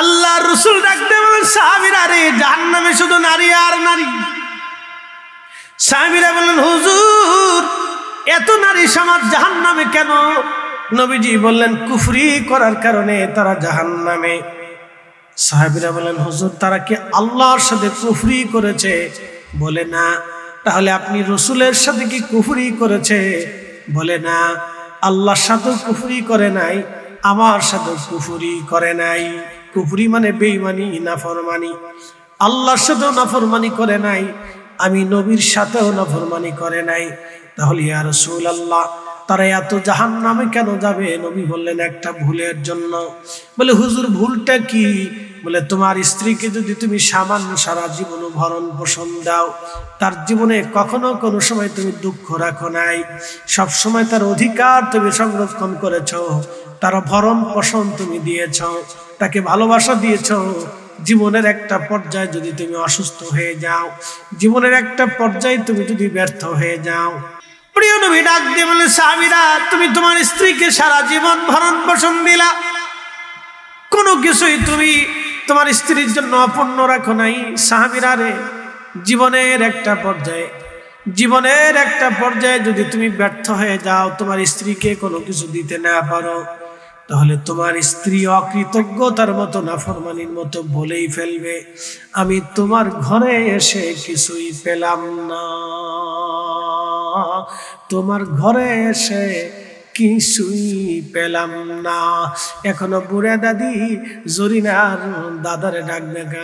আল্লাহ রসুল ডাকতে বলেন, সাহাবীরা রে, জাহান্নামে শুধু নারী আর নারী। সাহাবীরা বললেন, হুজুর এত নারী সমাজ জাহান্নামে কেন? নবীজি বললেন, কুফরি করার কারণে তারা জাহান্নামে। সাহাবীরা বললেন, হুজুর তারা কি আল্লাহর সাথে কুফরি করেছে? বলে না। তাহলে আপনি রসুলের সাথে কি কুফরি করেছে? বলে না। আল্লাহর সাথে কুফরি করে নাই, আমার সাথে কুফরি করে নাই। কুফরি মানে বেঈমানি, নাফরমানি। আল্লাহর সাথেও নাফরমানি করে নাই, আমি নবীর সাথেও নাফরমানি করে নাই। তাহলে ইয়া রাসূলুল্লাহ তারা এত জাহান্নামে কেন যাবে? নবী বললেন, একটা ভুলের জন্য। বলে, হুজুর ভুলটা কি? বলে, তোমার স্ত্রীকে যদি তুমি সামান্য সারা জীবন ভরণ পোষণ দাও, তার জীবনে কখনো কোনো সময় তুমি দুঃখ রাখো নাই, সব সময় তার অধিকার তুমি সংরক্ষণ করেছ, তার ভরণ পোষণ তুমি দিয়েছ, তাকে ভালোবাসা দিয়েছ। জীবনের একটা পর্যায়ে যদি তুমি অসুস্থ হয়ে যাও, জীবনের একটা পর্যায়ে তুমি যদি ব্যর্থ হয়ে যাও, প্রিয় নবী ডাক দিয়ে বলে, সাহাবীরা তুমি তোমার স্ত্রীকে সারা জীবন ভরণ পোষণ দিলা, কোনো কিছুই তুমি তোমার স্ত্রীর জন্য অপূর্ণ রাখো নাই। সাহাবীরা রে, জীবনের একটা পর্যায়ে যদি তুমি ব্যর্থ হয়ে যাও, তোমার স্ত্রীকে কোনো কিছু দিতে না পারো, তাহলে তোমার স্ত্রী অকৃতজ্ঞতার মতো, নাফরমানির মতো বলেই ফেলবে, আমি তোমার ঘরে এসে কিছুই পেলাম না, তোমার ঘরে এসে কিছুই পেলাম না। এখনো বুড়া দাদি জরিনার দাদারে ডাক দেখা,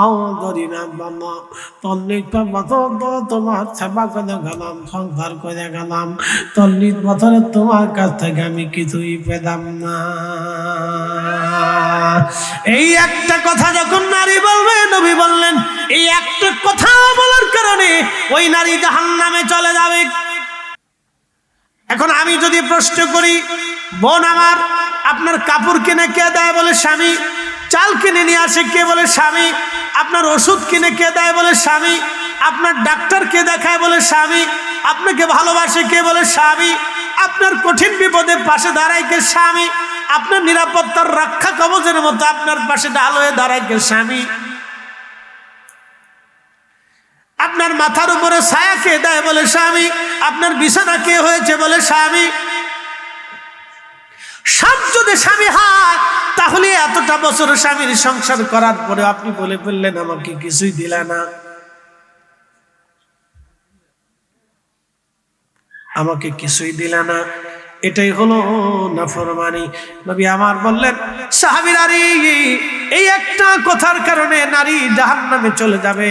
আও জরিনা বাবা, তল্লিশ বছর তোমার সেবা করে গেলাম, সংসার করে গেলাম, 40 বছরে তোমার কাছ থেকে আমি কিছুই পেলাম না। এই একটা কথা যখন নারী বলবে, নবী বললেন, এই একটা কথা বলার কারণে ওই নারী জাহান্নামে চলে যাবে। এখন আমি যদি প্রশ্ন করি, বোন আমার, আপনার কাপড় কিনে কে দেয়? বলে স্বামী। চাল কিনে নিয়ে আসে কে? বলে স্বামী। আপনার ওষুধ কিনে কে দেয়? বলে স্বামী। আপনার ডাক্তার কে দেখায়? বলে স্বামী। আপনাকে ভালোবাসে কে? বলে স্বামী। আপনার কঠিন বিপদে পাশে দাঁড়ায় কে? স্বামী। আপনার নিরাপত্তার রক্ষা কবচের মতো আপনার পাশে ঢাল হয়ে দাঁড়ায় কে? স্বামী। আপনার মাথার উপরে ছায়া কে দেয়? বলে স্বামী। আপনার বিছানা কে হয়েছে? বলে স্বামী। সব যদি স্বামী হয়, তাহলে এতটা বছর স্বামীর সংসার করার পরে আপনি বলে ফেললেন, আমাকে কিছুই দিলা না, আমাকে কিছুই দিলা না। এটাই হলো নাফরমানি। নবী আমার বললেন, সাহাবীরা রে, এই একটা কথার কারণে নারী জাহান্নামে চলে যাবে,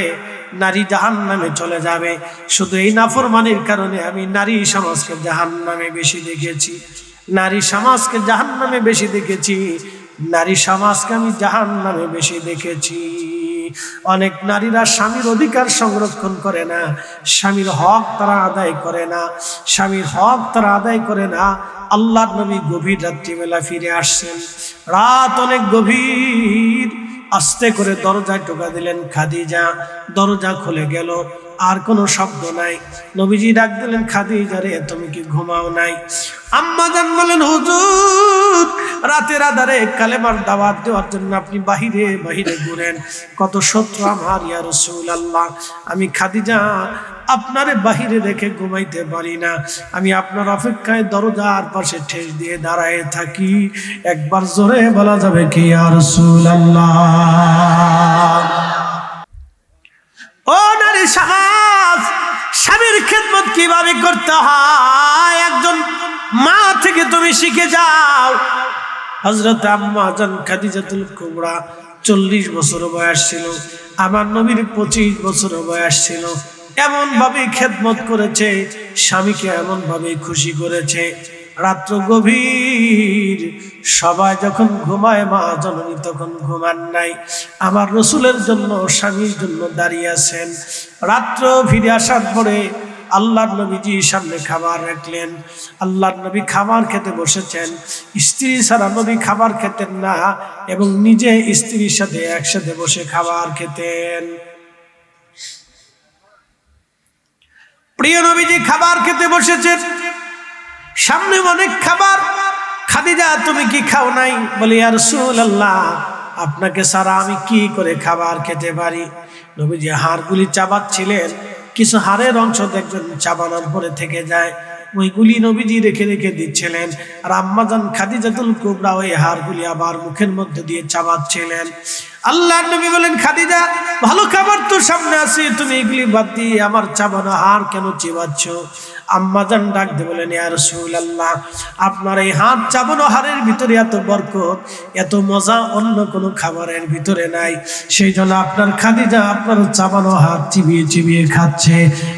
নারী জাহান্নামে চলে যাবে। শুধু এই নাফরমানির কারণে আমি নারী সমাজকে জাহান্নামে বেশি দেখেছি, নারী সমাজকে জাহান্নামে বেশি দেখেছি, নারী সমাজকে আমি জাহান্নামে বেশি দেখেছি। অনেক নারীরা স্বামীর অধিকার সংরক্ষণ করে না, স্বামীর হক তারা আদায় করে না, স্বামীর হক তারা আদায় করে না। আল্লাহর নবী গভীর রাত্রিবেলা ফিরে আসছেন, রাত অনেক গভীর, আস্তে করে দরজায় টোকা দিলেন খাদিজা, দরজা খুলে গেল, আর কোনো শব্দ নাই। নবীজি ডাক দিলেন, খাদিজা রে, তুমি কি ঘুমাও নাই? আম্মা জান বলেন, হুজুর রাতের আধারে কালেমার দাওয়াত দেওয়ার জন্য আপনি বাহিরে বাহিরে ঘুরেন, কত শত্রু আমার, ইয়া রাসূলুল্লাহ। আমি খাদিজা আপনারে বাহিরে রেখে ঘুমাইতে পারি না, আমি আপনার অপেক্ষায় দরজার পাশে ঠেস দিয়ে দাঁড়ায় থাকি। একবার জোরে বলা যাবে কি, ইয়া রাসূলুল্লাহ? ও নারী সমাজ, স্বামীর খেদমত কিভাবে করতে হয় একজন মা থেকে তুমি শিখে যাও। হযরত আম্মা জান খাদিজাতুল কুবরা 40 বছর বয়স ছিল, আমার নবীর 25 বছর বয়স ছিল। এমন ভাবে খেদমত করেছে, স্বামীকে এমন ভাবে খুশি করেছে। রাত্র গভীর, সবাই যখন ঘুমায় মা জননী তখন ঘুমান নাই, আমার রসুলের জন্য, স্বামীর জন্য দাঁড়িয়ে আছেন। রাত্র ফিরে আসার পরে আল্লাহর নবীজি সামনে খাবার রাখলেন, আল্লাহর নবী খাবার খেতে বসেছেন। স্ত্রী ছাড়া নবী খাবার খেতেন না, এবং নিজে স্ত্রীর সাথে একসাথে বসে খাবার খেতেন। প্রিয় নবীজি খাবার খেতে বসেছেন, সামনে অনেক খাবার। খাদিজা তুমি কি খাও নাই? বলে, ইয়া রাসূলুল্লাহ আপনাকে ছাড়া আমি কি করে খাবার খেতে পারি। নবীজি হাড়গুলি চাবাচ্ছিলেন, কিছু হাড়ের অংশ দেখবেন চাবানোর পরে থেকে যায়, ওইগুলি নবীজি রেখে রেখে দিচ্ছিলেন। আর আম্মাজান খাদিজাতুল কুবরা ওই হাড়গুলি আবার মুখের মধ্যে দিয়ে চাবাচ্ছিলেন। আল্লাহর নবী বলেন, খাদিজা ভালো খাবার তো সামনে আছে, তুমি এগুলি বাদ দিয়ে আমার চাবানো হাড় কেন চিবাচ্ছ? আম্মাজান ডাক দিয়ে বলেন, ইয়া রাসূলুল্লাহ, আপনার এই হাত চাবানো হাড়ের ভিতরে এত বরকত, এত মজা অন্য কোনো খাবারের ভিতরে নাই, সেই জন্য আপনার খাদিজা আপনার চাবানো হাত চিবিয়ে চিবিয়ে খাচ্ছে।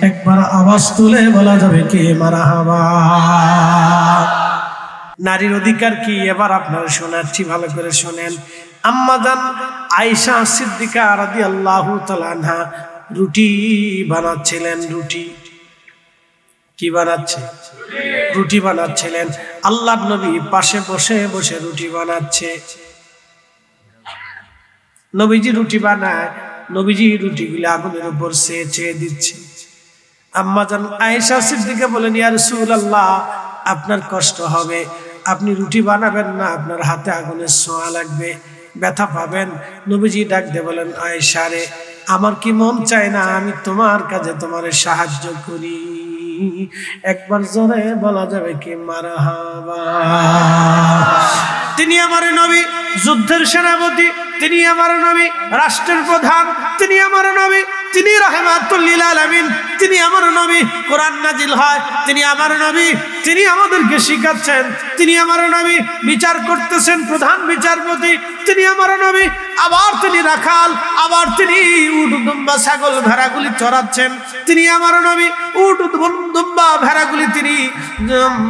একবার আওয়াজ তুলে বলা যাবে কি মারহাবা। নারীর অধিকার কি এবার আপনারা শোনাচ্ছি, ভালো করে শোনেন। আম্মাজান আয়েশা সিদ্দিকা রাদিয়াল্লাহু তাআলা আনহা রুটি বানাচ্ছিলেন। রুটি কি বানাচ্ছে? রুটি বানাচ্ছিলেন। আল্লাহর নবী পাশে বসে বসে রুটি বানাচ্ছে। নবীজি রুটি বানায়, নবীজি রুটিগুলো আগুনের উপর চেয়ে দিচ্ছে। আম্মাজান আয়েশা সিদ্দিকা বলেন, ইয়া রাসূলুল্লাহ, আপনার কষ্ট হবে, আপনি রুটি বানাবেন না, আপনার হাতে আগুনের ছোঁয়া লাগবে, ব্যথা পাবেন। নবীজি ডাক দিয়ে বলেন, আয়েশা রে, আমার কি মন চায় না আমি তোমার কাজে তোমার সাহায্য করি? একবার জোরে বলা যাবে কি মারহাবা। তিনি আমার নবী, যুদ্ধের সেনাপতি, তিনি আমার নবী, রাষ্ট্রের প্রধান, তিনি আমার নবী, তিনি রাহমাতুল লিল আলামিন, তিনি আমার নবী, কোরআন নাজিল হয়, তিনি আমার নবী, তিনি আমাদেরকে শিখাচ্ছেন, তিনি আমার নবী, বিচার করতেছেন প্রধান বিচারপতি, তিনি আমার নবী, আবার তিনি রাখাল, আবার তিনি উট দুম্বা ছাগল ভেড়াগুলি চড়াচ্ছেন, তিনি আমার নবী, উট দুম্বা ভেড়াগুলি তিনি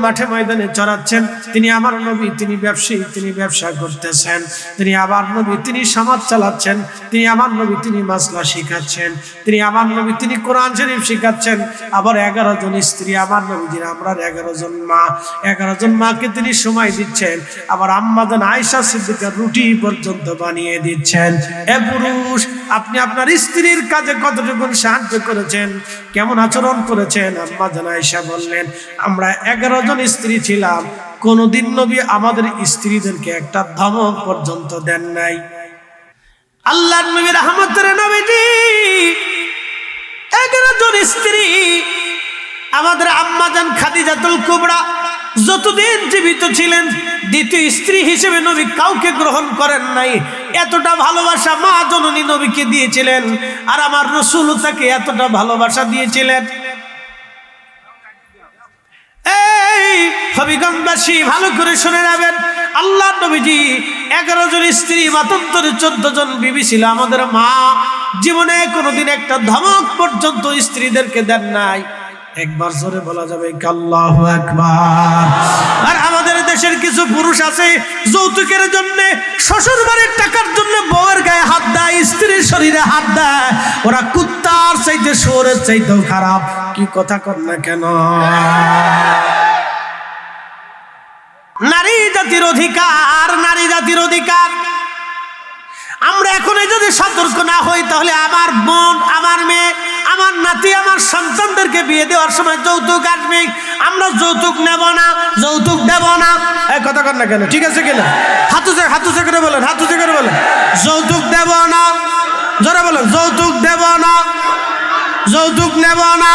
মাঠে ময়দানে চড়াচ্ছেন, তিনি আমার নবী, তিনি ব্যবসায়ী, তিনি ব্যবসা করতেছেন, তিনি আমার নবী, তিনি সমাজ চালাচ্ছেন, তিনি আমার নবী, তিনি মাসলা শিখাচ্ছেন, তিনি আমার নবী, তিনি কোরআন শরীফ শিখাচ্ছেন। আবার 11 জন স্ত্রী আমার নবীজির, আমরা 11 জন মা, 11 জন মাকে তিনি সময় দিচ্ছেন। আবার আম্মাজান আয়েশা সিদ্দিকা রুটি পর্যন্ত বানিয়ে দিচ্ছেন। এ পুরুষ, আপনি আপনার স্ত্রীর কাজে কতটুকু সাহায্য করেছেন, কেমন আচরণ করেছেন? আম্মাজান আয়েশা বললেন, আমরা 11 জন স্ত্রী ছিলাম, কোনদিন নবী আমাদের স্ত্রীদেরকে একটা ধমক পর্যন্ত দেন নাই। আল্লাহর নবী রহমতের নবীজি 11 জন স্ত্রী, আমাদের আম্মাজান খাদিজাতুল কুবরা যতদিন জীবিত ছিলেন দ্বিতীয় স্ত্রী হিসেবে নবী কাউকে গ্রহণ করেন নাই। এতটা ভালোবাসা মা জননী নবীকে দিয়েছিলেন, আর আমার রাসূল তাকে এতটা ভালোবাসা দিয়েছিলেন। এই হবিগঞ্জবাসী ভালো করে শুনে যাবেন, আল্লাহ নবীজি 11 জন স্ত্রী, মাতান্তরে 14 জন বিবি ছিল। আমাদের মা জীবনে কোনোদিন একটা ধমক পর্যন্ত স্ত্রীদেরকে দেন নাই। একবার জোরে বলা যাবে আল্লাহু আকবার। আর আমাদের দেশের কিছু পুরুষ আছে যৌতুকের জন্য, শ্বশুর বাড়ির টাকার জন্য বউয়ের গায়ে হাত দেয়, স্ত্রীর শরীরে হাত দেয়। ওরা কুত্তার চাইতে শুয়োরের চাইতেও খারাপ। কি কথা কর না কেন? নারী জাতির অধিকার, নারী জাতির অধিকার। আমরা এখনই যদি সতর্ক না হই, তাহলে আমার বোন, আমার মেয়ে, আমার নাতি, আমার সন্তানদেরকে বিয়ে দেওয়ার সময় যৌতুক আসবে। আমরা যৌতুক নেব না, যৌতুক দেব না। এই কথা কর না কেন? ঠিক আছে কিনা? হাতুচে করে বলেন, হাতুচে করে বলেন, যৌতুক দেব না। জোরে বলেন, যৌতুক দেব না, যৌতুক নেব না।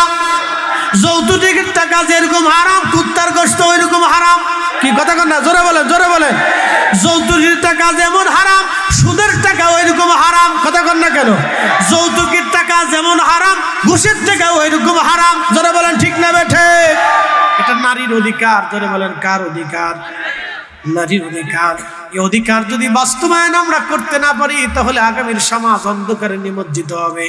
যৌতুকের টাকা যেরকম হারাম, কুত্তার গোশত ওইরকম হারাম। কি কথা কর না? জোরে বলেন, জোরে বলেন। যৌতুকের টাকা যেমন হারাম, সুদের টাকা ওইরকম হারাম। কথা কর না কেন? যৌতুকের টাকা যেমন হারাম, ঘুষের টাকা ওইরকম হারাম। জোরে বলেন, ঠিক না বেঠে? এটা নারীর অধিকার। জোরে বলেন, কার অধিকার? নারীর অধিকার। এই অধিকার যদি বাস্তবায়ন আমরা করতে না পারি, তাহলে আগামীর সমাজ অন্ধকারে নিমজ্জিত হবে,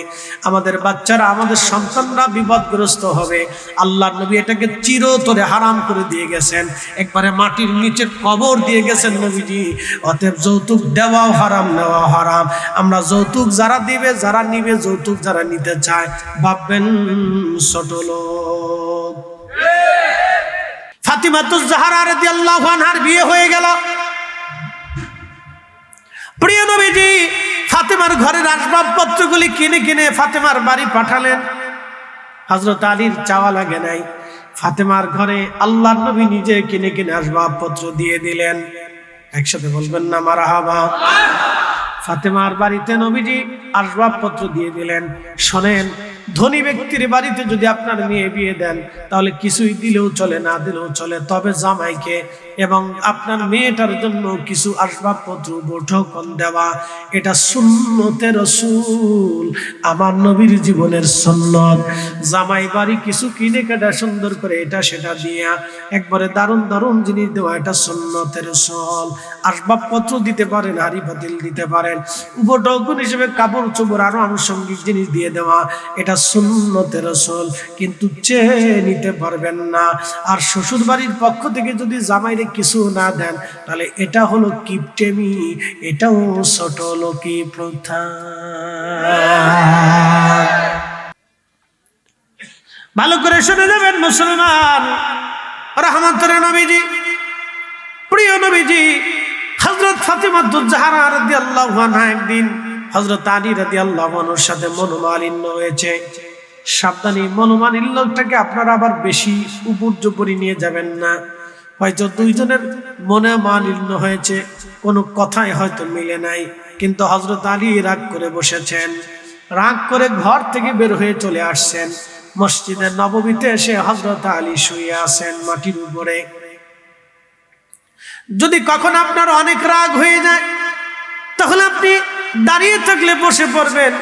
আমাদের বাচ্চারা, আমাদের সন্তানরা বিপদগ্রস্ত হবে। আল্লাহর নবী এটাকে চিরতরে হারাম করে দিয়ে গেছেন, একবারে মাটির নিচে কবর দিয়ে গেছেন নবীজি। অতএব যৌতুক দেওয়াও হারাম, নেওয়াও হারাম। আমরা যৌতুক যারা দিবে, যারা নিবে, যৌতুক যারা নিতে চায়, ভাববেন ছোট লোক। ফাতিমাতুজ জাহরা রাদিয়াল্লাহু আনহার বিয়ে হয়ে গেল। প্রিয় নবীজি ফাতেমার ঘরের আসবাবপত্রগুলি কিনে কিনে ফাতেমার বাড়ি পাঠালেন। হযরত আলীর চাওয়া লাগে নাই, ফাতেমার ঘরে আল্লাহর নবী নিজে কিনে কিনে আসবাবপত্র দিয়ে দিলেন। একসাথে বলবেন না মারহাবা। ফাতেমার বাড়িতে নবীজি আসবাবপত্র দিয়ে দিলেন। শোনেন, ধনী ব্যক্তির বাড়িতে যদি আপনার মেয়ে বিয়ে দেন তাহলে কিছুই দিলেও চলে, না দিলেও চলে, তবে জামাইকে এবং আপনার মেয়েটার জন্য কিছু আসবাবপত্র বৈঠকন দেওয়া, এটা সুন্নতে রাসূল, আমার নবীর জীবনের সুন্নত। জামাই বাড়ি কিছু কিনে কাটা সুন্দর করে এটা সেটা দিয়া একবারে দারুণ দারুণ জিনিস দেওয়া, এটা সুন্নতে রাসূল। আসবাবপত্র দিতে পারেন, হাড়ি পাতিল দিতে পারেন, উপঢৌকন হিসেবে কাপড় চোপড় আরো আনুষঙ্গিক জিনিস দিয়ে দেওয়া, এটা সুন্নতে রাসূল, কিন্তু চেয়ে নিতে পারবেন না। আর শ্বশুর বাড়ির পক্ষ থেকে যদি জামাইরে কিছু না দেন তাহলে এটা হলো কিপটেমি, এটাও ছোট লোকি প্রথা। ভালো করে শুনে যাবেন মুসলমান, রহমতের নবীজি, প্রিয় নবীজি হযরত ফাতিমাতুজ জাহরা রাদিয়াল্লাহু আনহা একদিন হযরত আলী রাদিয়াল্লাহু আনহুর সাথে মনোমালিন্য হয়েছে। সাবধানী, মনোমালিন্যটাকে আপনারা আবার বেশি উপর্যুপরি নিয়ে যাবেন না। হয়তো দুইজনের মনে মালিন্য হয়েছে, কোনো কথাই হয়তো মিলে নাই, কিন্তু হযরত আলী রাগ করে বসেছেন, রাগ করে ঘর থেকে বের হয়ে চলে আসছেন। মসজিদের নববীতে এসে হযরত আলী শুয়ে আছেন মাটির উপরে। যদি কখন আপনার অনেক রাগ হয়ে যায় তখন আপনি দাঁড়িয়ে থাকলে বসে পড়বেন,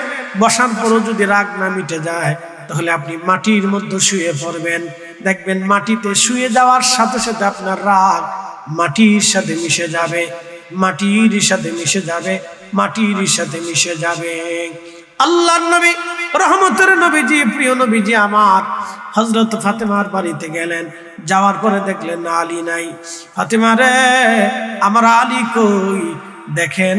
বসার পরও যদি রাগ না মিটে যায় তাহলে আপনি মাটির মধ্যে শুয়ে পড়বেন। দেখবেন মাটিতে শুয়ে যাওয়ার সাথে সাথে আপনার রাগ মাটির সাথে মিশে যাবে, মাটির সাথে মিশে যাবে, মাটির সাথে মিশে যাবে। আল্লাহর নবী, রহমতের নবীজি, প্রিয় নবীজি আমার হযরত ফাতেমার বাড়িতে গেলেন। যাওয়ার পরে দেখলেন আলী নাই। ফাতেমা রে, আমার আলী কই? দেখেন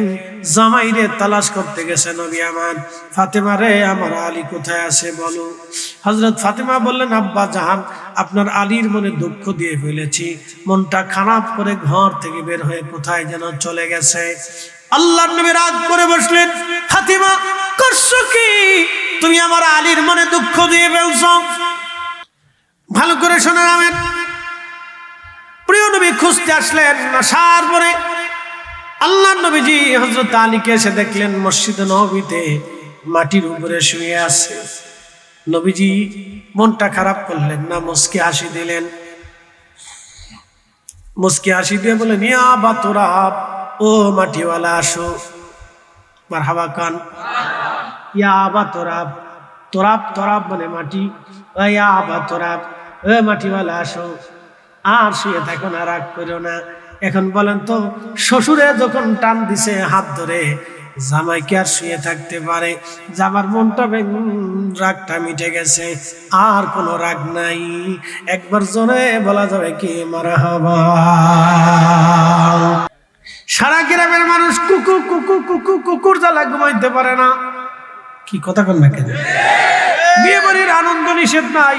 জামাইরে তালাশ করতে গেছে নবী আমার। ফাতেমা রে, আমার আলী কোথায় আছে বলো। হযরত ফাতেমা বললেন, আব্বা জান, আপনার আলীর মনে দুঃখ দিয়ে ফেলেছি, মনটা খারাপ করে ঘর থেকে বের হয়ে কোথায় যেন চলে গেছে। আল্লাহর নবী রাগ করে বসলেন, ফাতেমা করছো কি? তুমি আমার আলীর মনে দুঃখ দিয়ে ফেলছো। ভালো করে শোনা যাবেন, প্রিয় নবী খুঁজতে আসলেন। আসার পরে আল্লাহর নবীজি হযরত আলীকে এসে দেখলেন মসজিদে নববীতে মাটির উপরে শুয়ে আছে। নবীজি মনটা খারাপ করলেন না, মুস্কি হাসি দিলেন। মুস্কি হাসি দিয়ে বলেন, ইয়া আবা তুরাব, ও মাটিওয়ালা আসো। মারহাবা কান, ইয়া আবা তুরাব, তোরাব তোরাব মানে মাটি, ইয়া আবা তুরাব, ও মাটিওয়ালা আসো। আর শুয়ে থাকো না, রাগ করো না। এখন বলেন তো, শ্বশুরে যখন টান দিছে হাত ধরে, জামাই কি আর শুয়ে থাকতে পারে? জামার মনটা রাগটা মিটে গেছে, আর কোনো রাগ নাই। একবার জোরে বলা যাবে কি মারহাবা। সারা গ্রামের মানুষ কুকু কুকু কুকু কুকুর জ্বালা ঘুমাইতে পারে না। কি কথা কন না কেন? বিয়ে বাড়ির আনন্দ নিষেধ নাই।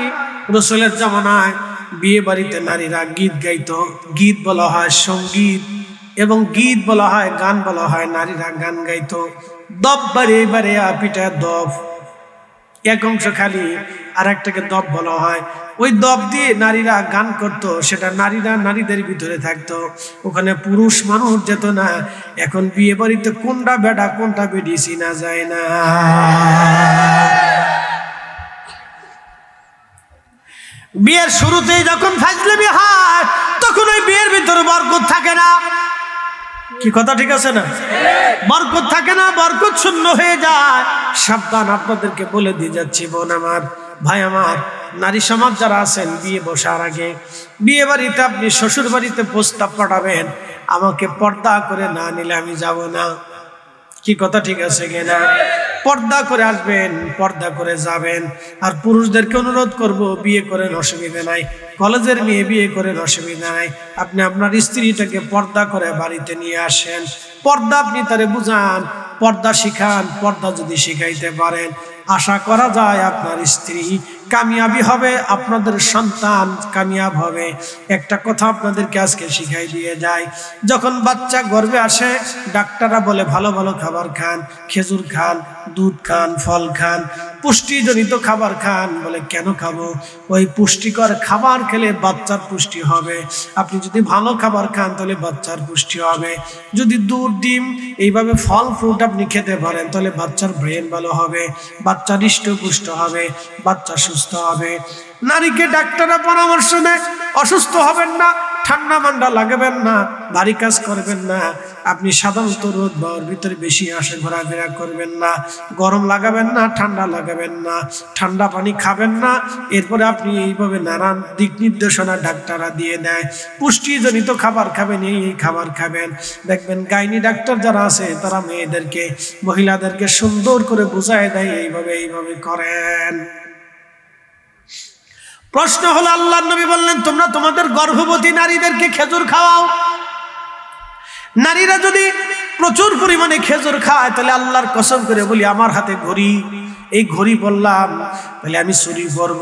রাসূলের জামানায় বিয়ে বাড়িতে নারীরা গীত গাইতো। গীত বলা হয় সঙ্গীত, এবং গীত বলা হয় গান বলা হয়। নারীরা গান গাইতো। দব বাড়ে বাড়ে পিঠা দব, এক অংশ খালি আর একটাকে দব বলা হয়। ওই দব দিয়ে নারীরা গান করত, সেটা নারীরা নারীদের ভিতরে থাকতো, ওখানে পুরুষ মানুষ যেত না। এখন বিয়ে বাড়িতে কোনটা বেটা কোনটা বেটি চিনা যায় না। বিয়ের শুরুতেই যখন ফাজলামি হয় তখন ওই বিয়ের ভিতরে বরকত থাকে না। কি কথা ঠিক আছে না? বরকত থাকে না, বরকত শূন্য হয়ে যায়। সাবধান, আপনাদেরকে বলে দিয়ে যাচ্ছি বোন আমার, ভাই আমার, নারী সমাজ যারা আছেন, বিয়ে বসার আগে বিয়ে বাড়িতে আপনি শ্বশুর বাড়িতে প্রস্তাব পাঠাবেন, আমাকে পর্দা করে না নিলে আমি যাব না। কি কথা ঠিক আছে কিনা? পর্দা করে আসবেন, পর্দা করে যাবেন। আর পুরুষদেরকে অনুরোধ করব, বিয়ে করেন, অসুবিধা নাই। কলেজের মেয়ে বিয়ে করেন, অসুবিধা নাই। আপনি আপনার স্ত্রীটাকে পর্দা করে বাড়িতে নিয়ে আসেন। পর্দা আপনি তারে বুঝান, পর্দা শিখান। পর্দা যদি শিখাইতে পারেন, আশা করা যায় আপনার স্ত্রী কামিয়াবি হবে, আপনাদের সন্তান কামিয়াব হবে। একটা কথা আপনাদেরকে আজকে শিখাই দিয়ে যায়, যখন বাচ্চা গর্ভে আসে ডাক্তাররা বলে ভালো ভালো খাবার খান, খেজুর খান, দুধ খান, ফল খান, পুষ্টিজনিত খাবার খান। বলে কেন খাবো? ওই পুষ্টিকর খাবার খেলে বাচ্চার পুষ্টি হবে। আপনি যদি ভালো খাবার খান তাহলে বাচ্চার পুষ্টি হবে। যদি দুধ, ডিম, এইভাবে ফল ফ্রুট আপনি খেতে পারেন তাহলে বাচ্চার ব্রেন ভালো হবে, বাচ্চা হৃষ্টপুষ্ট হবে, বাচ্চা সুস্থ হবে। নারীকে ডাক্তাররা পরামর্শ দেয় অসুস্থ হবেন না, ঠান্ডা মান্ডা লাগাবেন না, ভারী কাজ করবেন না। আপনি সাধারণত রোদ বাওয়ার ভিতরে বেশি আসে ঘোরাফেরা করবেন না, গরম লাগাবেন না, ঠান্ডা লাগাবেন না, ঠান্ডা পানি খাবেন না। এরপরে আপনি এইভাবে নানান দিক নির্দেশনা ডাক্তাররা দিয়ে দেয়। পুষ্টিজনিত খাবার খাবেন, এই খাবার খাবেন। দেখবেন গাইনি ডাক্তার যারা আছে তারা মেয়েদেরকে, মহিলাদেরকে সুন্দর করে বুঝায় দেয় এইভাবে এইভাবে করেন। প্রশ্ন হলো, আল্লাহর নবী বললেন তোমরা তোমাদের গর্ভবতী নারীদেরকে খেজুর খাওয়াও। নারীরা যদি প্রচুর পরিমাণে খেজুর খায় তাহলে আল্লাহর কসম করে বলি আমার হাতে ঘড়ি, এই ঘড়ি বললাম তাহলে আমি চুরি করব।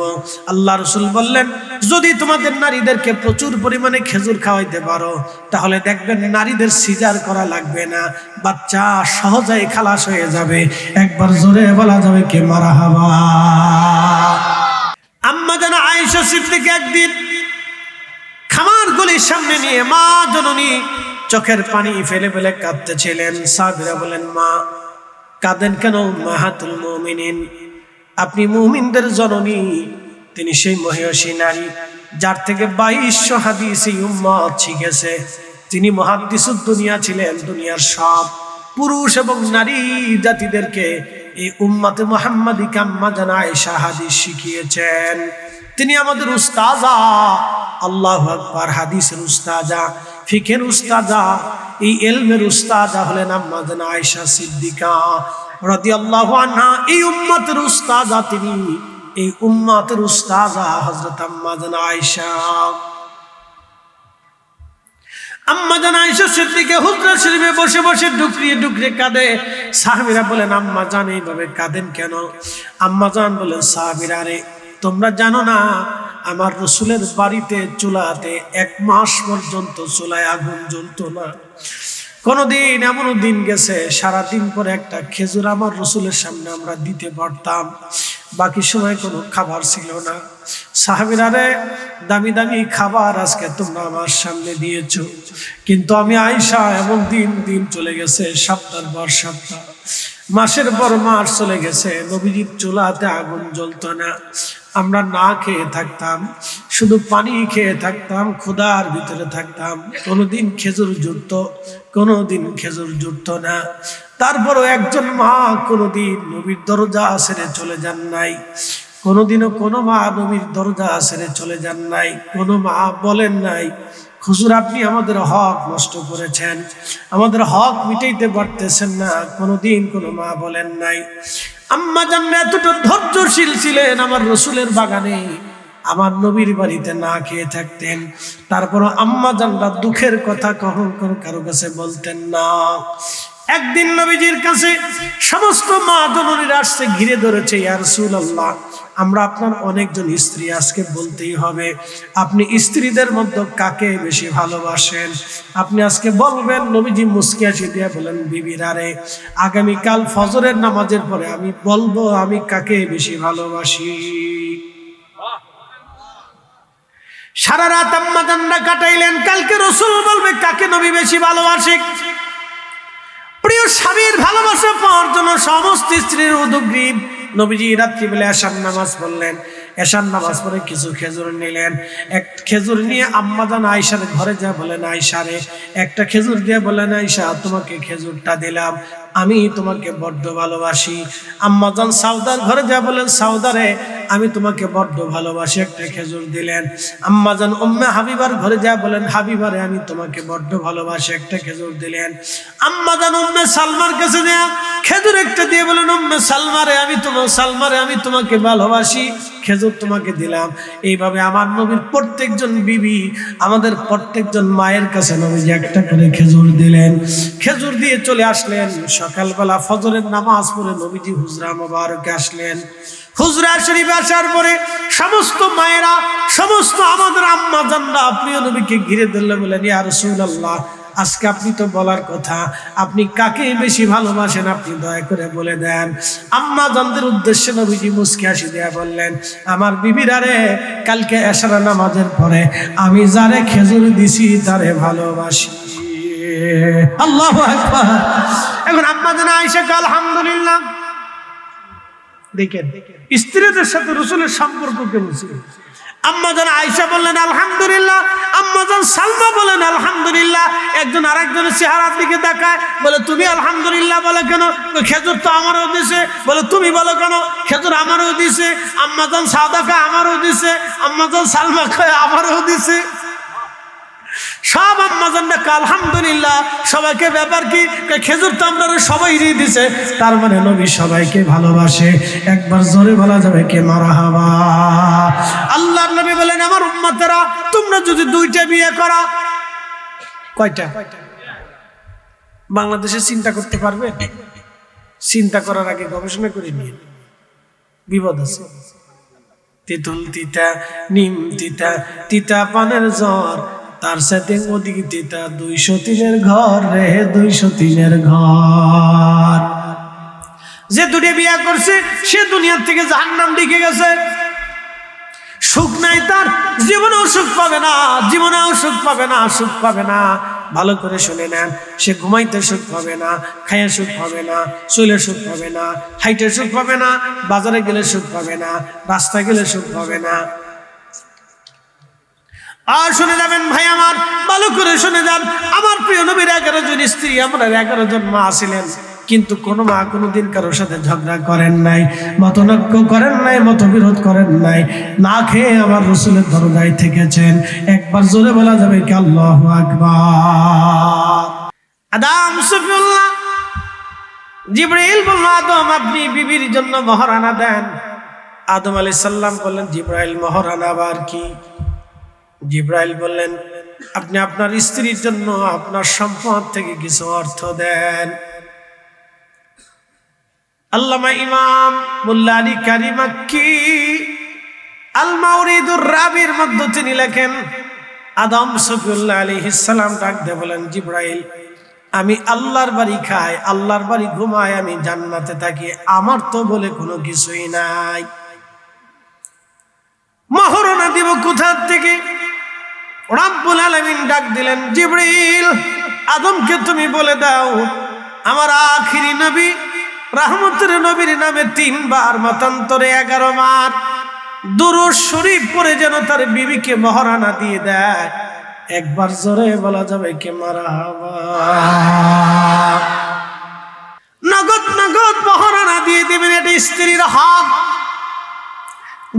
আল্লাহ রাসূল বললেন যদি তোমাদের নারীদেরকে প্রচুর পরিমাণে খেজুর খাওয়াইতে পারো তাহলে দেখবেন নারীদের সিজার করা লাগবে না, বাচ্চা সহজেই খালাস হয়ে যাবে। একবার জোরে বলা যাবে কি মারহাবা। আম্মা জান আয়েশা সিদ্দিকা একদিন খামার গলির সামনে নিয়ে মা জননী চোখের পানি ফেলে ফেলে কাঁদতেছিলেন। সাহাবীরা বলেন মা কাঁদেন কেন? উম্মাহাতুল মুমিনিন, আপনি মুমিনদের জননী। তিনি সেই মহিয়সী নারী যার থেকে 2200 হাদিস এই উম্মত শিখেছে। তিনি মুহাদ্দিসুদ দুনিয়া ছিলেন, দুনিয়ার সব পুরুষ এবং নারী জাতিদেরকে এই উম্মতে মুহাম্মাদি আম্মা জান আয়েশা হাদিস শিখিয়েছেন। তিনি আমাদের উস্তাজা, আল্লাহু আকবার। হাদিসের উস্তাজা, ফিকের উস্তাজা, এই ইলমের উস্তাজা হলেন আম্মা জান আয়েশা সিদ্দিকা রাদিয়াল্লাহু আনহা। এই উম্মতের উস্তাজা তিনি, এই উম্মতের উস্তাজা হযরত আম্মা জান আয়েশা। আম্মা জান আয়েশা সিদ্দিকা হুজরা শরীফে বসে বসে ডুকরিয়ে ডুকরিয়ে কাঁদে। সাহাবীরা বলেন আম্মা জান এইভাবে কাঁদেন কেন? আম্মা জান বলেন সাহাবীরা রে তোমরা জানো না আমার রসুলের বাড়িতে চুলাতে 1 মাস পর্যন্ত চুলায় আগুন জ্বলতো না। কোনদিন এমন দিন গেছে সারাদিন পরে একটা খেজুর আমার রসুলের সামনে আমরা দিতে পারতাম, বাকি সময় কোনো খাবার ছিল না। সাহাবীরা রে দামি দামি খাবার আজকে তোমরা আমার সামনে দিয়েছো, কিন্তু আমি আয়েশা এমন দিন দিন চলে গেছে, সপ্তাহের পর সপ্তাহ, মাসের পর মাস চলে গেছে, নবীজির চুলাতে আগুন জ্বলতো না। আমরা না খেয়ে থাকতাম, শুধু পানি খেয়ে থাকতাম, ক্ষুধার ভিতরে থাকতাম। কোনোদিন খেজুর জুটত, কোনোদিন খেজুর জুটত না। তারপরও একজন মা কোনোদিন নবীর দরজা ছেড়ে চলে যান নাই, কোনোদিনও কোনো মা নবীর দরজা ছেড়ে চলে যান নাই। কোনো মা বলেন নাই হুজুর আপনি আমাদের হক নষ্ট করেছেন, আমাদের হক মিটাইতে পারতেছেন না, কোনোদিন কোনো মা বলেন নাই। আম্মা জান এতটা ধৈর্যশীল ছিলেন, আমার রসুলের বাগানে আমার নবীর বাড়িতে না খেয়ে থাকতেন। তারপরও আম্মা জানরা দুঃখের কথা কখনো কারো কাছে বলতেন না। একদিন নবীজির কাছে সমস্ত মা জননীরা আসছে, ঘিরে ধরেছে, ইয়া রাসূলুল্লাহ আমরা আপনার অনেকজন স্ত্রী, আজকে বলতেই হবে আপনি স্ত্রীদের মধ্যে কাকে বেশি ভালোবাসেন? আপনি আজকে বলবেন। নবীজি মুস্কি হাসি দিয়ে বলেন বিবিরা রে আগামীকাল ফজরের নামাজের পরে আমি বলবো আমি কাকে বেশি ভালোবাসি। সারা রাত আম্মা জানরা কাটাইলেন, কালকে রসুল বলবে কাকে নবী বেশি ভালোবাসে। প্রিয় স্বামীর ভালোবাসা পাওয়ার জন্য সমস্ত স্ত্রীর উদগ্রীব। নবীজি রাত্রিবেলা এশার নামাজ পড়লেন, এশার নামাজ পড়ে কিছু খেজুর নিলেন। এক খেজুর নিয়ে আম্মা জান আয়েশার ঘরে যা বলেন আয়েশা রে একটা খেজুর দিয়ে বলেন আয়েশা তোমাকে খেজুরটা দিলাম, আমি তোমাকে বড্ড ভালোবাসি। আম্মা জান সাউদার ঘরে যা বলেন সাউদা রে আমি তোমাকে বড্ড ভালোবাসি, একটা খেজুর দিলেন। আম্মা জান উম্মে হাবিবার ঘরে যা বলেন হাবিবা রে আমি তোমাকে বড্ড ভালোবাসি, একটা খেজুর দিলেন। আম্মা জান উম্মে সালমার কাছে যা খেজুর একটা দিয়ে বলেন উম্মে সালমারে আমি তোমাকে ভালোবাসি, খেজুর তোমাকে দিলাম। এইভাবে আমার নবীর প্রত্যেকজন বিবি, আমাদের প্রত্যেকজন মায়ের কাছে নবীজি একটা করে খেজুর দিলেন। খেজুর দিয়ে চলে আসলেন। সকালবেলা ফজরের নামাজ পড়ে নবীজি হুজরা মোবারকে আসলেন। হুজরা শরীফে আসার পরে সমস্ত মায়েরা, সমস্ত আমাদের আম্মা জানরা প্রিয় নবীকে ঘিরে ধরলে বলেন, ইয়া রাসূলুল্লাহ, আজকে আপনি তো বলার কথা, আপনি কাকে বেশি ভালোবাসেন আপনি দয়া করে বলে দেন। আম্মা জানদের উদ্দেশ্যে নবীজি মুস্কি হাসি দেয়া বললেন, আমার বিবিরা রে, কালকে এশার নামাজের পরে আমি যারে খেজুর দিছি তারে ভালোবাসি। আল্লাহু আকবার। এখন আম্মা জান আয়েশা কে আলহামদুলিল্লাহ। দেখেন স্ত্রীদের সাথে রাসূলের সম্পর্ক কেমন ছিল। আম্মা জান আয়েশা বললেন আলহামদুলিল্লাহ, আম্মা জান সালমা বলেন আলহামদুলিল্লাহ। একজন আরেকজনের চেহারার দিকে তাকায়, বলে তুমি আলহামদুলিল্লাহ বলে কেন? খেজুর তো আমারও দিছে। বলে তুমি বলো কেন? খেজুর আমারও দিছে। আম্মা জান সাউদা খায়, আমারও দিছে। আম্মা জান সালমা খায়, আমারও দিছে। সব আম্মা জানরা আলহামদুলিল্লাহ। সবাইকে ব্যাপার কি? খেজুর তো আমরা সবাই দিছে, তার মানে নবী সবাইকে ভালোবাসে। একবার জোরে বলা যাবে কে মারহাবা। আল্লাহর নবী বলেন, আমার উম্মতেরা, তোমরা যদি দুইটা বিয়ে করো, কয়টা? বাংলাদেশে চিন্তা করতে পারবে? চিন্তা করার আগে গবেষণা করে নিয়ে, বিপদ আছে। তেঁতুল তিতা, নিম তিতা, তিতা পানের জ্বর, তার সাথে ওদিকে তিতা 203-এর ঘর রে, 203-এর ঘর। যে দুটো বিয়ে করছে সে দুনিয়ার থেকে জাহান্নাম দিকে গেছে। সুখ নাই তার, জীবনেও সুখ পাবে না, জীবনেও সুখ পাবে না, সুখ পাবে না। ভালো করে শুনে নেন, সে ঘুমাইতে সুখ পাবে না, খাইয়া সুখ পাবে না, চুলে সুখ পাবে না, হাইটে সুখ পাবে না, বাজারে গেলে সুখ পাবে না, রাস্তায় গেলে সুখ পাবে না। আর শুনে যাবেন ভাই আমার, ভালো করে শুনে যান, আমার প্রিয় নবীর 11 জন স্ত্রী, আমরা 11 জন মা ছিলেন, কিন্তু কোন মা কোনোদিন কারোর সাথে ঝগড়া করেন নাই, মতনৈক্য করেন নাই, মতবিরোধ করেন নাই, না খেয়ে আমার রাসূলের দরজায় থেকেছেন। একবার জোরে বলা যাবে কি আল্লাহু আকবার। আদম সফিউল্লাহ, জিবরাইল বলল, আদম আপনি বিবির জন্য মহারানা দেন। আদম আলাইহিস সালাম বললেন, জিবরাইল মহারানা আবার কি? জিবরাইল বললেন, আপনি আপনার স্ত্রীর জন্য আপনার সম্পদ থেকে কিছু অর্থ দেন। আল্লামা ইমাম মোল্লা আলী কারি মাক্কি আল মাওরিদুর রাবির মধ্যে তিনি লেখেন, আদম সফিউল্লাহ আলাইহিস সালাম ডাক দিয়ে বলেন, জিবরাইল, আমি আল্লাহর বাড়ি খাই, আল্লাহর বাড়ি ঘুমাই, আমি জান্নাতে থাকি, আমার তো বলে কোনো কিছুই নাই, মহারণা দিব কোথা থেকে? রব্বুল আলামিন ডাক দিলেন, জিবরাইল, আদমকে তুমি বলে দাও, আমার আখিরি নবী রাহমতের নবীর নামে 3 বার মতান্তরে 11 বার দুরূদ শরীফ পড়ে যেন তার বিবিকে মহারানা দিয়ে দেয়। একবার জোরে বলা যাবে কে মারহাবা। নগদ নগদ মহারানা দিয়ে দিবেন, এটা স্ত্রীর হক,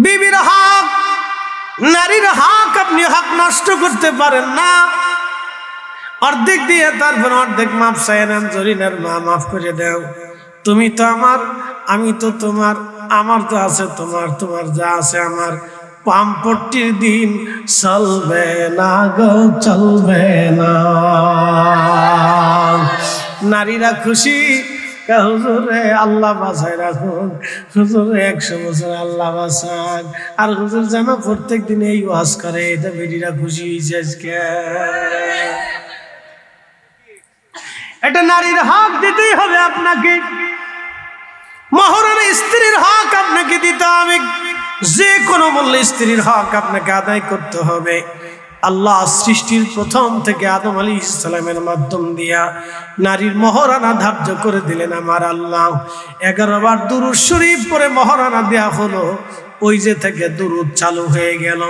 বিবির হক, নারীর হক। আপনি হক নষ্ট করতে পারেন না। অর্ধেক দিয়ে তারপর অর্ধেক মাফ চাইলেন, জরিনার মা মাফ করে দাও, তুমি তো আমার, আমি তো তোমার, আমার তো আছে তোমার, তোমার যা আছে আমার। পাম্পটির দিন চলবে না গো, চলবে না। নারীরা খুশি, হুজুরে আল্লাহ বাঁচায় রাখুন, হুজুরে 100 বছর আল্লাহ বাঁচান। আর হুজুর যেন প্রত্যেক দিন এই ওয়াজ করে, এটা বেটিরা খুশি হয়েছে আজকে। এটা নারীর হক দিতেই হবে আপনাকে, মহারানা স্ত্রীর হক আপনাকে দিতে হবে, যে কোনো মূল্যে স্ত্রীর হক আপনাকে আদায় করতে হবে। আল্লাহ সৃষ্টির প্রথম থেকে আদম আলাইহিস সালামের মাধ্যম দিয়া নারীর মহারানা ধার্য করে দিলেন আমার আল্লাহ। 11 বার দুরূদ শরীফ পরে মহারানা দেয়া হলো, ওই যে থেকে দুরূদ চালু হয়ে গেল।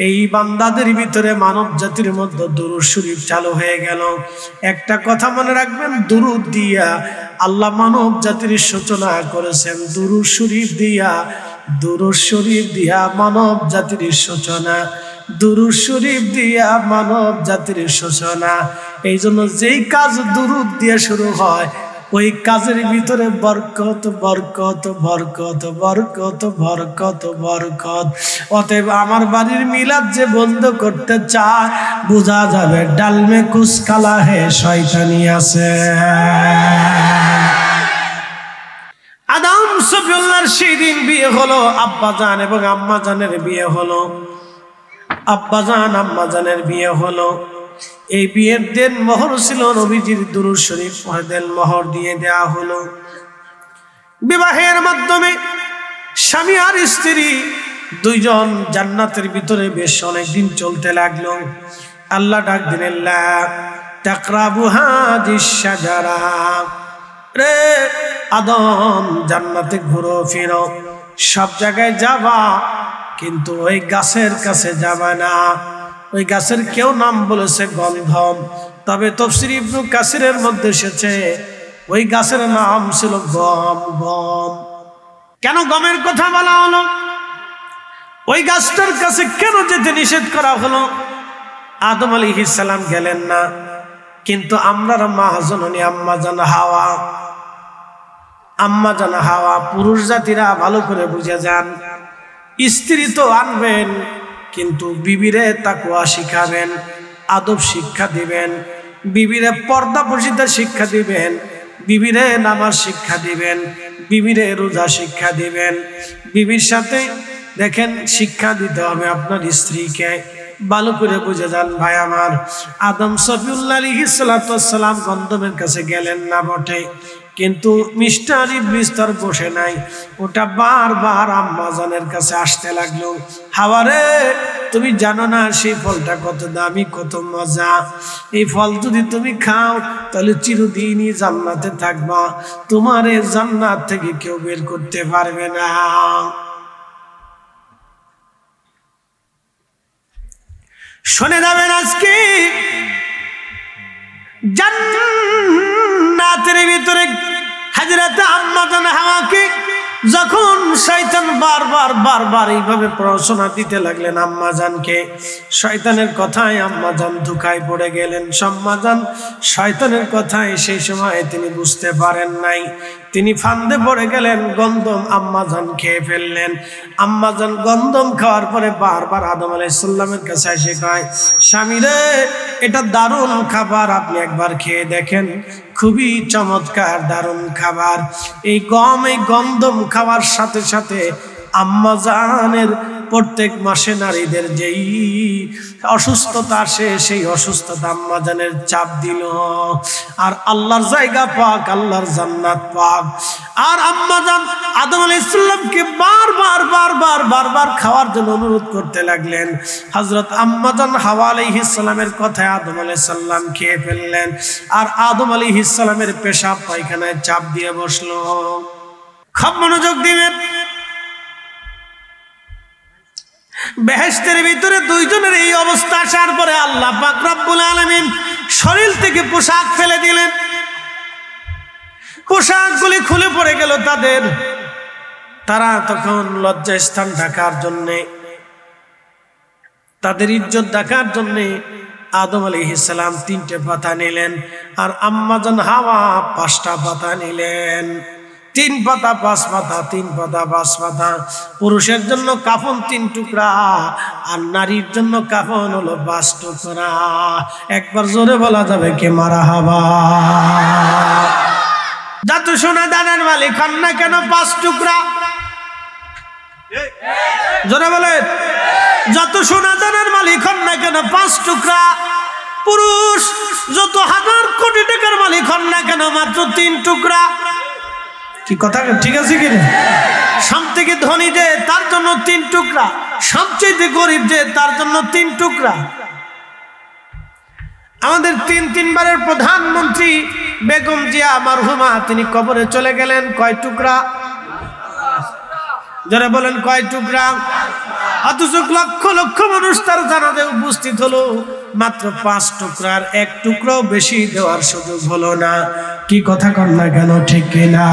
এই বান্দাদের ভিতরে, মানব জাতির মধ্যে দুরূদ শরীফ চালু হয়ে গেল। একটা কথা মনে রাখবেন, দুরূদ দিয়া আল্লাহ মানব জাতির সূচনা করেছেন, দুরূদ শরীফ দিয়া, দুরূদ শরীফ দিয়া মানব জাতির সূচনা, দুরূদ শরীফ দিয়া মানব জাতির সূচনা। এই জন্য যেই কাজ দুরূদ দিয়ে শুরু হয়, ওই কাজের ভিতরে বরকত বরকত বরকত বরকত বরকত বরকত। অতএব আমার বাড়ির মিলাদ যে বন্ধ করতে চায়, বোঝা যাবে ডালমে কুছ কালা হে, শয়তানি আছে। আদম সফিউল্লাহর সেই দিন বিয়ে হলো, আব্বাজান এবং আম্মাজানের বিয়ে হলো। আব্বাজান আম্মাজানের বিয়ে হলো। এই বিয়ের দিন মোহর ছিল নবীজির দুরূদ শরীফ পড়তেন, মোহর দিয়ে দেয়া হলো। বিবাহের মাধ্যমে স্বামী আর স্ত্রী দুইজন জান্নাতের ভিতরে বেশ অনেকদিন চলতে লাগলো। আল্লাহ ডাক দিলেন, লা তাকরাবু হাযিস শাজারা, রে আদম জান্নাতে ঘুরো ফিরো, সব জায়গায় যাবা, কিন্তু ওই গাছের কাছে যাবা না। ওই গাছের কেউ নাম বলেছে গন্ধম, তবে তাফসীর ইবনে কাসিরের মধ্যে এসেছে ওই গাছের নাম ছিল গম। গম কেন গমের কথা বলা হলো? ওই গাছটার কাছে কেন যেতে নিষেধ করা হলো? আদম আলাইহিস সালাম গেলেন না, কিন্তু আমরার মা জননী আম্মা জান হাওয়া, পুরুষ জাতিরা ভালো করে বুঝে যান, স্ত্রী তো আনবেন, কিন্তু বিবিরে তাকওয়া শিখাবেন, আদব শিক্ষা দিবেন, বিবিরে পর্দাপর্শিতা শিক্ষা দিবেন, বিবিরে নামাজ শিক্ষা দিবেন, বিবিরে রোজা শিক্ষা দিবেন। বিবির সাথে দেখেন শিক্ষা দিতে হবে আপনার স্ত্রীকে। ভালো করে বুঝে যান ভাই আমার। আদম সফিউল্লাহ আলাইহিস সালাতু ওয়াস সালাম গন্ধমের কাছে গেলেন না বটে, কিন্তু মিস্টার ইবলিস তার বসে নাই, ওটা বারবার আম্মাজানের কাছে আসতে লাগলো। হাওয়ারে, তুমি জানো না সেই ফলটা কত দামি, কত মজা। এই ফল যদি তুমি খাও তাহলে চিরদিনই জান্নাতে থাকবা, তোমার এই জান্নাত থেকে কেউ বের করতে পারবে না। শুনে যাবেন, আজকে জান্নাতের ভিতরে হযরতে আম্মা জান হাওয়াকে যখন শয়তান বারবার এইভাবে প্ররোচনা দিতে লাগলেন আম্মা জানকে, শয়তানের কথায় আম্মা জান ধোঁকায় পড়ে গেলেন। আম্মা জান শয়তানের কথায় সেই সময় তিনি বুঝতে পারেন নাই, তিনি ফান্দে পড়ে গেলেন, গন্ধম আম্মা জান খেয়ে ফেললেন। আম্মা জান গন্ধম খাওয়ার পরে বারবার আদম আলাইহিস সালামের কাছে এসে কয়, স্বামী রে, এটা দারুণ খাবার, আপনি একবার খেয়ে দেখেন, খুবই চমৎকার দারুণ খাবার। এই গন্ধম খাওয়ার সাথে সাথে আম্মা জানের প্রত্যেক মাসে নারীদের যেই অসুস্থতা আসে, সেই অসুস্থতা আম্মা জানের চাপ দিল। আর আল্লাহর জায়গা পাক, আল্লাহর জান্নাত পাক। আর আম্মা জান আদম আলাইহিস সালামকে বারবার খাওয়ার জন্য অনুরোধ করতে লাগলেন। হযরত আম্মা জান হাওয়া আলাইহিস সালামের কথায় আদম আলাইহিস সালাম খেয়ে ফেললেন। আর আদম আলাইহিস সালামের পেশাব পায়খানায় চাপ দিয়ে বসলো। খুব মনোযোগ দিবেন। বেহেশতের ভিতরে দুইজনের এই অবস্থা আসার পরে আল্লাহ পাক রব্বুল আলামিন শরীর থেকে পোশাক ফেলে দিলেন। পোশাকগুলি খুলে পড়ে গেল তাদের। তারা তখন লজ্জা স্থান ঢাকার জন্যে, তাদের ইজ্জত ঢাকার জন্যে আদম আলাইহিস সালাম 3টে পাতা নিলেন, আর আম্মা জান হাওয়া 5টা পাতা নিলেন। 3 পাতা 5 পাতা, 3 পাতা 5 পাতা। পুরুষের জন্য কাফন 3 টুকরা, আর নারীর জন্য কাফন হলো 5 টুকরা। একবার জোরে বলা যাবে কে মারহাবা। যত সোনা দানার মালিক হন না কেন 5 টুকরা, জোরে বলে। যত সোনা দানার মালিক হন না কেন 5 টুকরা। পুরুষ যত হাজার কোটি টাকার মালিক হন না কেন মাত্র 3 টুকরা। কি কথা ঠিক আছে কি? সব থেকে ধনী যে তার জন্য 3 টুকরা, সবচেয়ে গরিব যে তার জন্য 3 টুকরা। আমাদের 3 বারের প্রধানমন্ত্রী বেগম জিয়া মারহুমা, তিনি কবরে চলে গেলেন কয় টুকরা? যারা বলেন কয় টুকরা? অথচ লক্ষ লক্ষ মানুষ তার জানাজায় উপস্থিত হলো, মাত্র 5 টুকরার 1 টুকরাও বেশি দেওয়ার সুযোগ হলো না। কি কথা কর না কেন, ঠিক কিনা?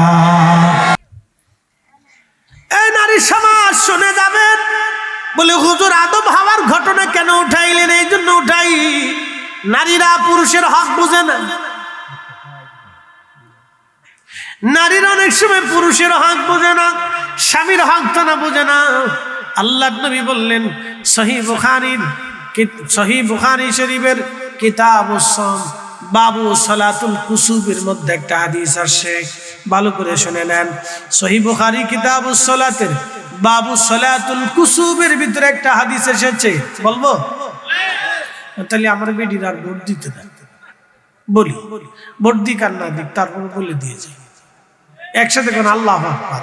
এই নারী সমাজ শুনে যাবেন, বলে হুজুর আদম হাওয়ার ঘটনা কেন উঠাইলেন? এই জন্য উঠাই, নারীরা পুরুষের হক বুঝে না। নারীর অনেক সময় পুরুষের হক বোঝে না, স্বামীর হক তারা বোঝে না। আল্লাহর নবী বললেন, সহিহ বুখারী শরীফের কিতাবুস সাওম বাবু সালাতুল কুসুবের মধ্যে একটা হাদিস আসছে, ভালো করে শুনে নেন। সহিহ বুখারী কিতাবুস সালাতের বাবু সালাতুল কুসুবের ভিতরে একটা হাদিস এসেছে, বলবো? তাহলে আমার বেডির আর ভোট দিতে দেন, বলি ভোট দিক আর না দিক, তারপর বলে দিয়েছে একসাথে কোন আল্লাহু আকবার।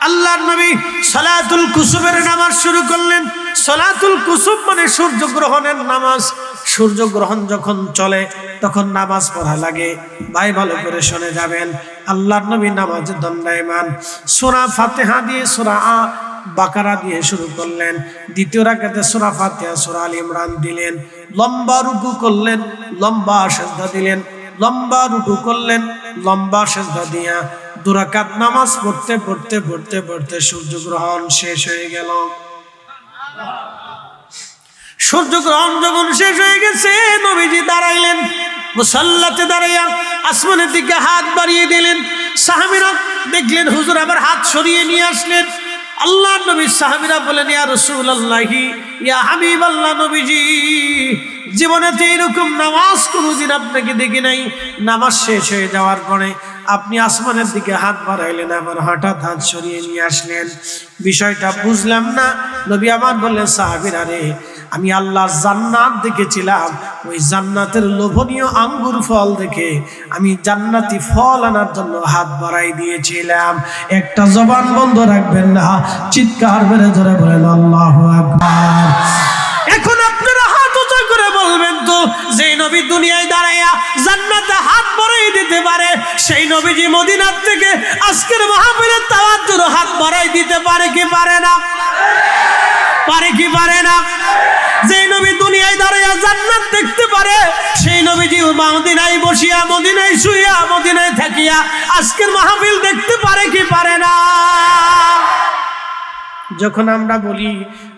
আল্লাহর নবী সালাতুল কুসুবের নামাজ শুরু করলেন। সালাতুল কুসুব মানে সূর্যগ্রহণের নামাজ। সূর্যগ্রহণ যখন চলে তখন নামাজ পড়া লাগে। ভাই ভালো করে শুনে যাবেন, আল্লাহর নবী নামাজে দণ্ডায়মান। সূরা ফাতিহা দিয়ে সূরা বাকারা দিয়ে শুরু করলেন। দ্বিতীয় রাকাতে সূরা ফাতিহা সূরা আল ইমরান দিলেন। লম্বা রুকু করলেন, লম্বা সিজদা দিলেন, লম্বা রুকু করলেন, লম্বা সিজদা দিয়া 2 রাকাত নামাজ পড়তে পড়তে পড়তে পড়তে সূর্যগ্রহণ শেষ হয়ে গেল। সূর্যগ্রহণ যখন শেষ হয়ে গেছে, নবীজি দাঁড়াইলেন, মুসাল্লাতে দাঁড়াইয়া আসমানের দিকে হাত বাড়িয়ে দিলেন। সাহাবীরা দেখলেন হুজুর আবার হাত সরিয়ে নিয়ে আসলেন। আল্লাহর নবী সাহাবীরা বলেন, ইয়া রাসূলুল্লাহি, ইয়া হাবিবাল্লাহ, নবীজি জীবনেতে এরকম নামাজ কোনোদিন আপনাকে দেখি নাই। নামাজ শেষ হয়ে যাওয়ার পরে আপনি আসমানের দিকে হাত বাড়াইলেন, আবার হঠাৎ হাত সরিয়ে নিয়ে আসলেন, বিষয়টা বুঝলাম না। নবী আমার বললেন, সাহাবীরা রে, আমি আল্লাহর জান্নাত দেখেছিলাম, ওই জান্নাতের লোভনীয় আঙ্গুর ফল দেখে আমি জান্নাতি ফল আনার জন্য হাত বাড়াই দিয়েছিলাম। একটা জবান বন্ধ রাখবেন না, চিৎকার মেরে ধরে বলেন আল্লাহু আকবার। এখন আপনারা হাত উঁচু করে বলবেন তো, যেই নবী দুনিয়ায় দাঁড়াইয়া জান্নাতে হাত বাড়াই দিতে পারে, সেই নবীজি মদিনার থেকে আজকের মাহফিলের তাওয়াজ্জুর হাত বাড়াই দিতে পারে কি পারে না? পারে কি পারে না? যে নবী দুনিয়ায় দাঁড়াইয়া জান্নাত দেখতে পারে, সেই নবীজি মদিনায় বসিয়া, মদিনায় শুইয়া, মদিনায় থাকিয়া আজকের মাহফিল দেখতে পারে কি পারে না? যখন আমরা বলি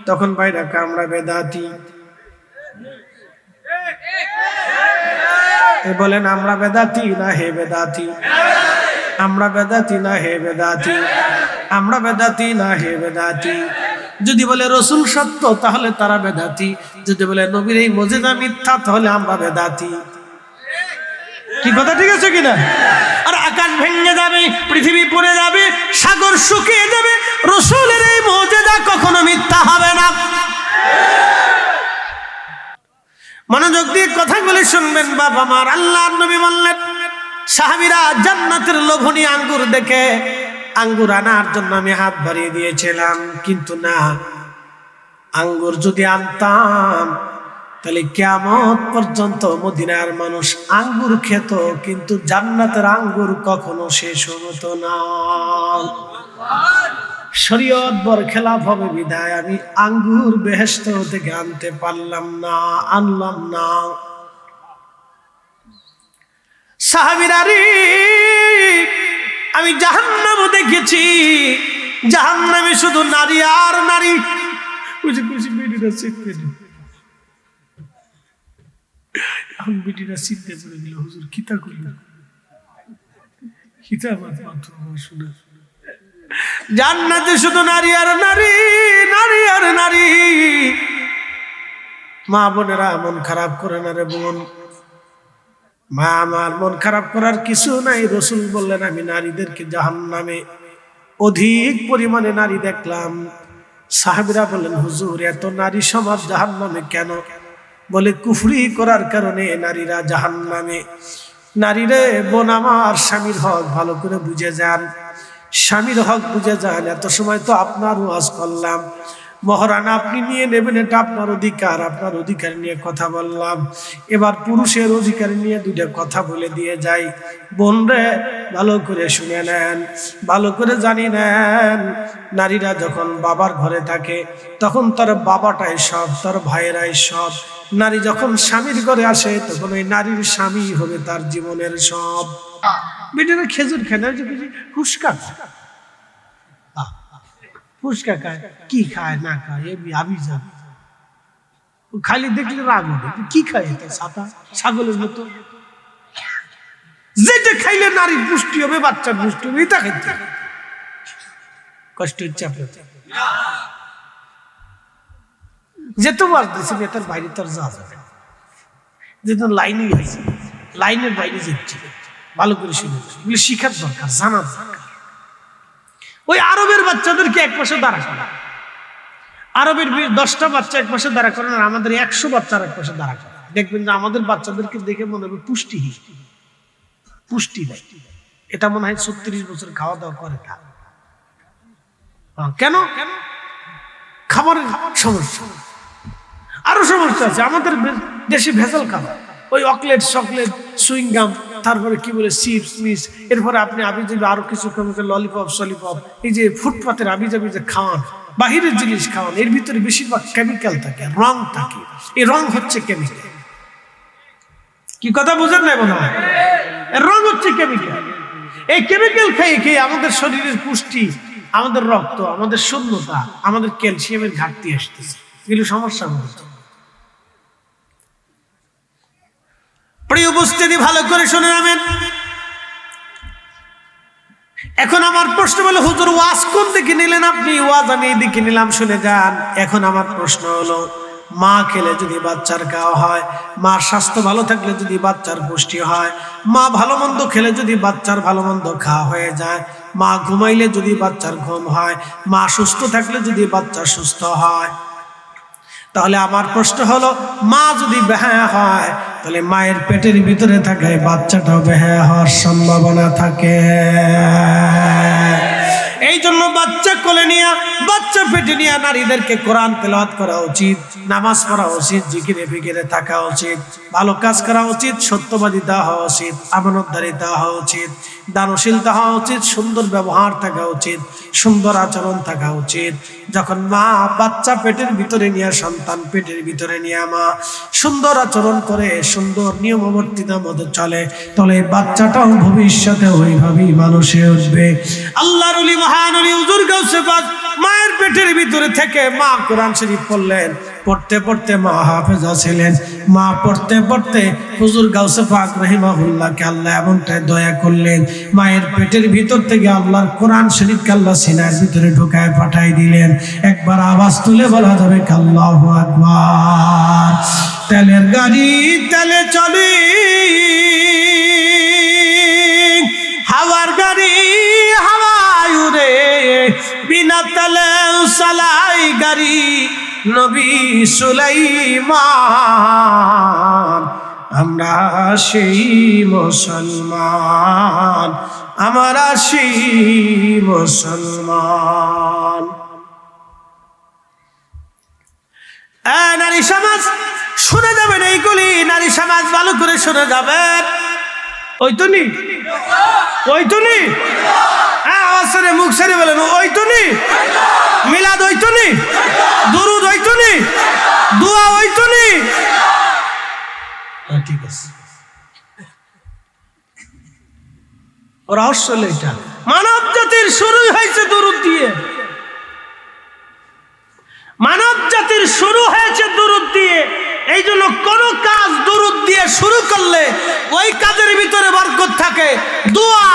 তখন ভাইরা আমরা বেদাতি বলেন, আমরা বেদাতি না হে বেদাতি, আমরা বেদাতি না হে বেদাতি, আমরা বেদাতি না হে বেদাতি। যদি বলে রসুল সত্য তাহলে তারা বেদাতি, যদি বলে নবীর এই মুজিজা মিথ্যা তাহলে আমরা বেদাতি। কি কথা ঠিক আছে কিনা? আর আকাশ ভেঙে যাবে, পৃথিবী পড়ে যাবে, সাগর শুকিয়ে যাবে, রসুলের এই মুজিজা কখনো মিথ্যা হবে না। মনোযোগ দিয়ে কথাগুলো শুনবেন বাবা মার। আল্লাহর নবী বললেন, সাহাবীরা জান্নাতের লোভনীয় আঙ্গুর দেখে আঙ্গুর আনার জন্য আমি হাত বাড়িয়ে দিয়েছিলাম, কিন্তু না, আঙ্গুর যদি আনতাম তাহলে কিয়ামত পর্যন্ত মদিনার মানুষ আঙ্গুর খেত, কিন্তু জান্নাতের আঙ্গুর কখনো শেষ হতো না। শরীয়ত বর খেলাফ হবে বিধায় আমি আঙ্গুর বেহেশত থেকে আনতে পারলাম না, আনলাম না। সাহাবীরা রে, আমি জাহান্নাম দেখেছি, জাহান্নামে শুধু নারী আর নারী। খুশি খুশি বেডিরা চিনতে এখন বেডিরা চিনতে পড়ে গেল, হুজুর কিতা করল, কিতা শোনা। জান্নাতে শুধু নারী আর নারী, নারী আর নারী। মা বোনেরা মন খারাপ করে না রে বোন, মা আমার মন খারাপ করার কিছু নাই। রসুল বললেন, আমি নারীদেরকে জাহান্নামে অধিক পরিমাণে নারী দেখলাম। সাহাবীরা বললেন, হুজুর এত নারী সমাজ জাহান্নামে কেন? বলে, কুফরি করার কারণে নারীরা জাহান্নামে। নারীরে বোন আমার, স্বামীর হক ভালো করে বুঝে যান, স্বামীর হক বুঝে যান। এত সময় তো আপনার ওয়াজ করলাম, মহারানা আপনি নিয়ে নেবেন, এটা আপনার অধিকার, আপনার অধিকার নিয়ে কথা বললাম। এবার পুরুষের অধিকার নিয়ে দুইটা কথা বলে দিয়ে যাই। বোন রে, ভালো করে শুনে নেন, ভালো করে জানি নেন, নারীরা যখন বাবার ঘরে থাকে তখন তার বাবাটাই সব, তার ভাইয়েরাই সব। নারী যখন স্বামীর ঘরে আসে তখন ওই নারীর স্বামী হবে তার জীবনের সব। বেটারা খেজুর খায় না, ফুসকা ফুসকা খায়, কি খায় না খায় আবি যাবি, খালি দেখলে রাগ হবে, কি খায় এটা ছাতা ছাগলের মতো। যেটা খাইলে নারীর পুষ্টি হবে, বাচ্চার পুষ্টি হবে, এটা খাইতে কষ্ট হচ্ছে আপনার? যেহেতু বাস দিচ্ছে বেতার বাইরে তার যাওয়া যাবে, যেহেতু লাইনেই আছে, লাইনের বাইরে যাচ্ছে। ভালো করে শুনে এগুলো শিখার দরকার, জানার দরকার। ওই আরবের বাচ্চাদেরকে এক পাশে দাঁড়া করা, আরবের 10টা বাচ্চা এক পাশে দাঁড়া করেন, আর আমাদের 100 বাচ্চার এক পাশে দাঁড়া করা, দেখবেন যে আমাদের বাচ্চাদেরকে দেখে মনে হবে পুষ্টিহীন, পুষ্টি নাই। এটা মনে হয় 36 বছর খাওয়া দাওয়া করে না। কেন? খাবারের সমস্যা, আরো সমস্যা আছে। আমাদের দেশে ভেজাল খাবার, ওই চকলেট, সুইংগাম, তারপরে কি বলে চিপস মিস, এরপরে আপনি আবিজাবি আরো কিছু ললিপপ সলিপপ, এই যে ফুটপাতের আবিজাবি যে খাওয়ান, বাহিরের জিনিস খাওয়ান, এর ভিতরে বেশিরভাগ কেমিক্যাল থাকে, রং থাকে। এই রং হচ্ছে কেমিক্যাল। কি কথা বুঝেন না? মনে হয় রং হচ্ছে কেমিক্যাল। এই কেমিক্যাল খেয়ে খেয়ে আমাদের শরীরের পুষ্টি, আমাদের রক্ত, আমাদের শূন্যতা, আমাদের ক্যালসিয়ামের ঘাটতি আসতেছে। এগুলো সমস্যা হচ্ছে। প্রিয় উপস্থিতি, ভালো করে শুনে নেবেন। এখন আমার প্রশ্ন হলো, হুজুর ওয়াজ কোন দিকে নিলেন আপনি? ওয়াজ আমি এই দিকে নিলাম, শুনে যান। এখন আমার প্রশ্ন হলো, মা খেলে যদি বাচ্চার খাওয়া হয়, মার স্বাস্থ্য ভালো থাকলে যদি বাচ্চার পুষ্টি হয়, মা ভালো মন্দ খেলে যদি বাচ্চার ভালো মন্দ খাওয়া হয়ে যায়, মা ঘুমাইলে যদি বাচ্চার ঘুম হয়, মা সুস্থ থাকলে যদি বাচ্চা সুস্থ হয়, তাহলে আমার প্রশ্ন হলো, মা যদি বেহায়া হয়, তাহলে মায়ের পেটের ভিতরে থাকে বাচ্চাটাও বেহায়া হওয়ার সম্ভাবনা থাকে। এই জন্য বাচ্চা কোলে নিয়ে, বাচ্চা পেটে নিয়ে নারীদেরকে কোরআন তেলাওয়াত করা উচিত, নামাজ পড়া উচিত, জিকিরে ফিকিরে থাকা উচিত, ভালো কাজ করা উচিত, সত্যবাদিতা হওয়া উচিত, আমানতদারিতা হওয়া উচিত, দানশীলতা হওয়া উচিত, সুন্দর ব্যবহার থাকা উচিত, সুন্দর আচরণ থাকা উচিত। যখন মা বাচ্চা পেটের ভিতরে নিয়ে, সন্তান পেটের ভিতরে নিয়ে মা সুন্দর আচরণ করে, সুন্দর নিয়মবর্তিতার মধ্যে চলে, তাহলে বাচ্চাটাও ভবিষ্যতে ওইভাবেই মানুষে উঠবে। আল্লাহর ওলি, মহান ওলি হুজুর গাউসে পাক মায়ের পেটের ভিতরে থেকে মা কোরআন শরীফ পড়লেন, পড়তে পড়তে মা হাফেজা ছিলেন। মা পড়তে পড়তে হুজুর গাউসে পাক রাহিমাহুল্লাহকে আল্লাহ এমনটাই দয়া করলেন, মায়ের পেটের ভিতর থেকে আল্লাহর কোরআন শরীফকে আল্লাহ সিনার ভিতরে ঢুকায় পাঠাই দিলেন। একবার আওয়াজ তুলে বলা যাবে আল্লাহু আকবার। তেলের গাড়ি তেলে চলে, হাওয়ার গাড়ি হাওয়ায় উড়ে, বিনা তেলে চালাই গাড়ি নবী সুলাইমান। আমরা সেই মুসলমান, আমরা সেই মুসলমান। নারী সমাজ শুনে যাবেন এইগুলি, নারী সমাজ ভালো করে শুনে যাবেন। ওই তো নি, ওই তো নি, হ্যাঁ আওয়াজ ছেড়ে মুখ ছেড়ে বলেন, ওই তো নি, মিলাদ ওই তো নি, দুরুদ ওই তো নি, দোয়া ওই তো নি। ঠিক আছে, রহস্য হলো এটা, মানব জাতির শুরু হয়েছে দুরুদ দিয়ে। মানব জাতির শুরু হয়েছে দুরুদ দিয়ে। এই জন্য কোন কাজ দুরুদ দিয়ে শুরু করলে ওই কাজের ভিতরে বরকত থাকে। দোয়া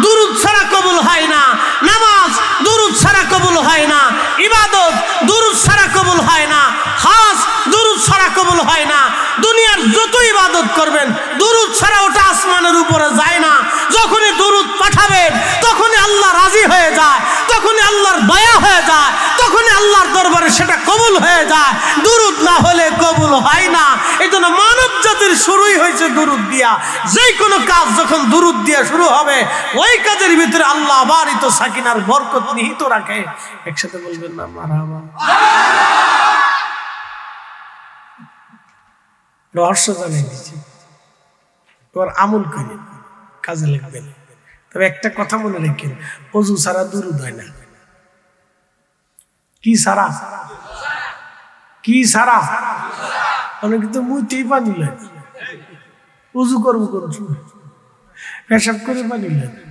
দুরুদ ছাড়া কবুল হয় না, নামাজ দুরুদ ছাড়া কবুল হয় না, ইবাদত দুরুদ ছাড়া কবুল হয় না, হজ দুরুদ ছাড়া কবুল হয় না। দুনিয়ার যত ইবাদত করবেন দুরুদ ছাড়া ওটা আসমানের উপরে যায় না। যখনই দুরুদ পাঠাবেন তখনই আল্লাহ রাজি হয়ে যায়, তখনই আল্লাহর দয়া হয়ে যায়, তখনই আল্লাহর দরবারে সেটা কবুল হয়ে যায়। দুরুদ না হলে কবুল হয় না। এই জন্য মানব জাতির শুরুই হয়েছে দুরুদ দিয়া। যে কোনো কাজ যখন দুরুদ দিয়া শুরু হবে ওই কাজের ভিতরে আল্লাহ বারিত সাকিনার বরকত নিহিত রাখে। একসাথে বলবেন না মারহাবা। রহস্য জানিয়ে দিচ্ছি, তোমার আমল করে কাজে লাগবে। তবে একটা কথা মনে রেখেন, অজু ছাড়া দুরুদ হয় না। কি সারা, কি সারা, অনেকে তো মুইতেই পানি লাগে, উজু করবো কোন সময়, পেশাব করে পানি লাগে,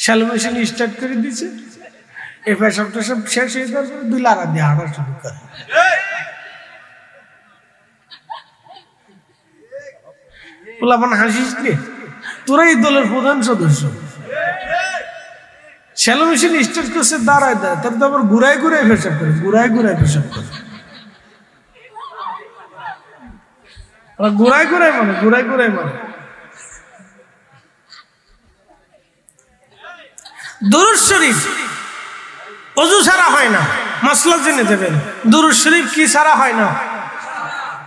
শ্যালো মেশিন স্টার্ট করে দিছে, এই পেশাব টেশাব শেষ হয়ে যাওয়ার পরে 2 লারা দিয়ে হাঁটা শুরু করে। পোলাপান হাসিস নে, তোরা এই দলের প্রধান সদস্য। শ্যালো মেশিন স্টার্ট করছে দাঁড়ায় দাঁড়ায়, তার তো আবার ঘুরায় ঘুরায় পেশাব করে, ঘুরায় ঘুরায় পেশাব করে, ঘুরায় ঘুরায় মানে ঘুরায় ঘুরায় মানে। দুরূদ শরীফ ওযু ছাড়া হয় না, মাসলা জেনে যাবেন। দুরূদ শরীফ কি ছাড়া হয় না?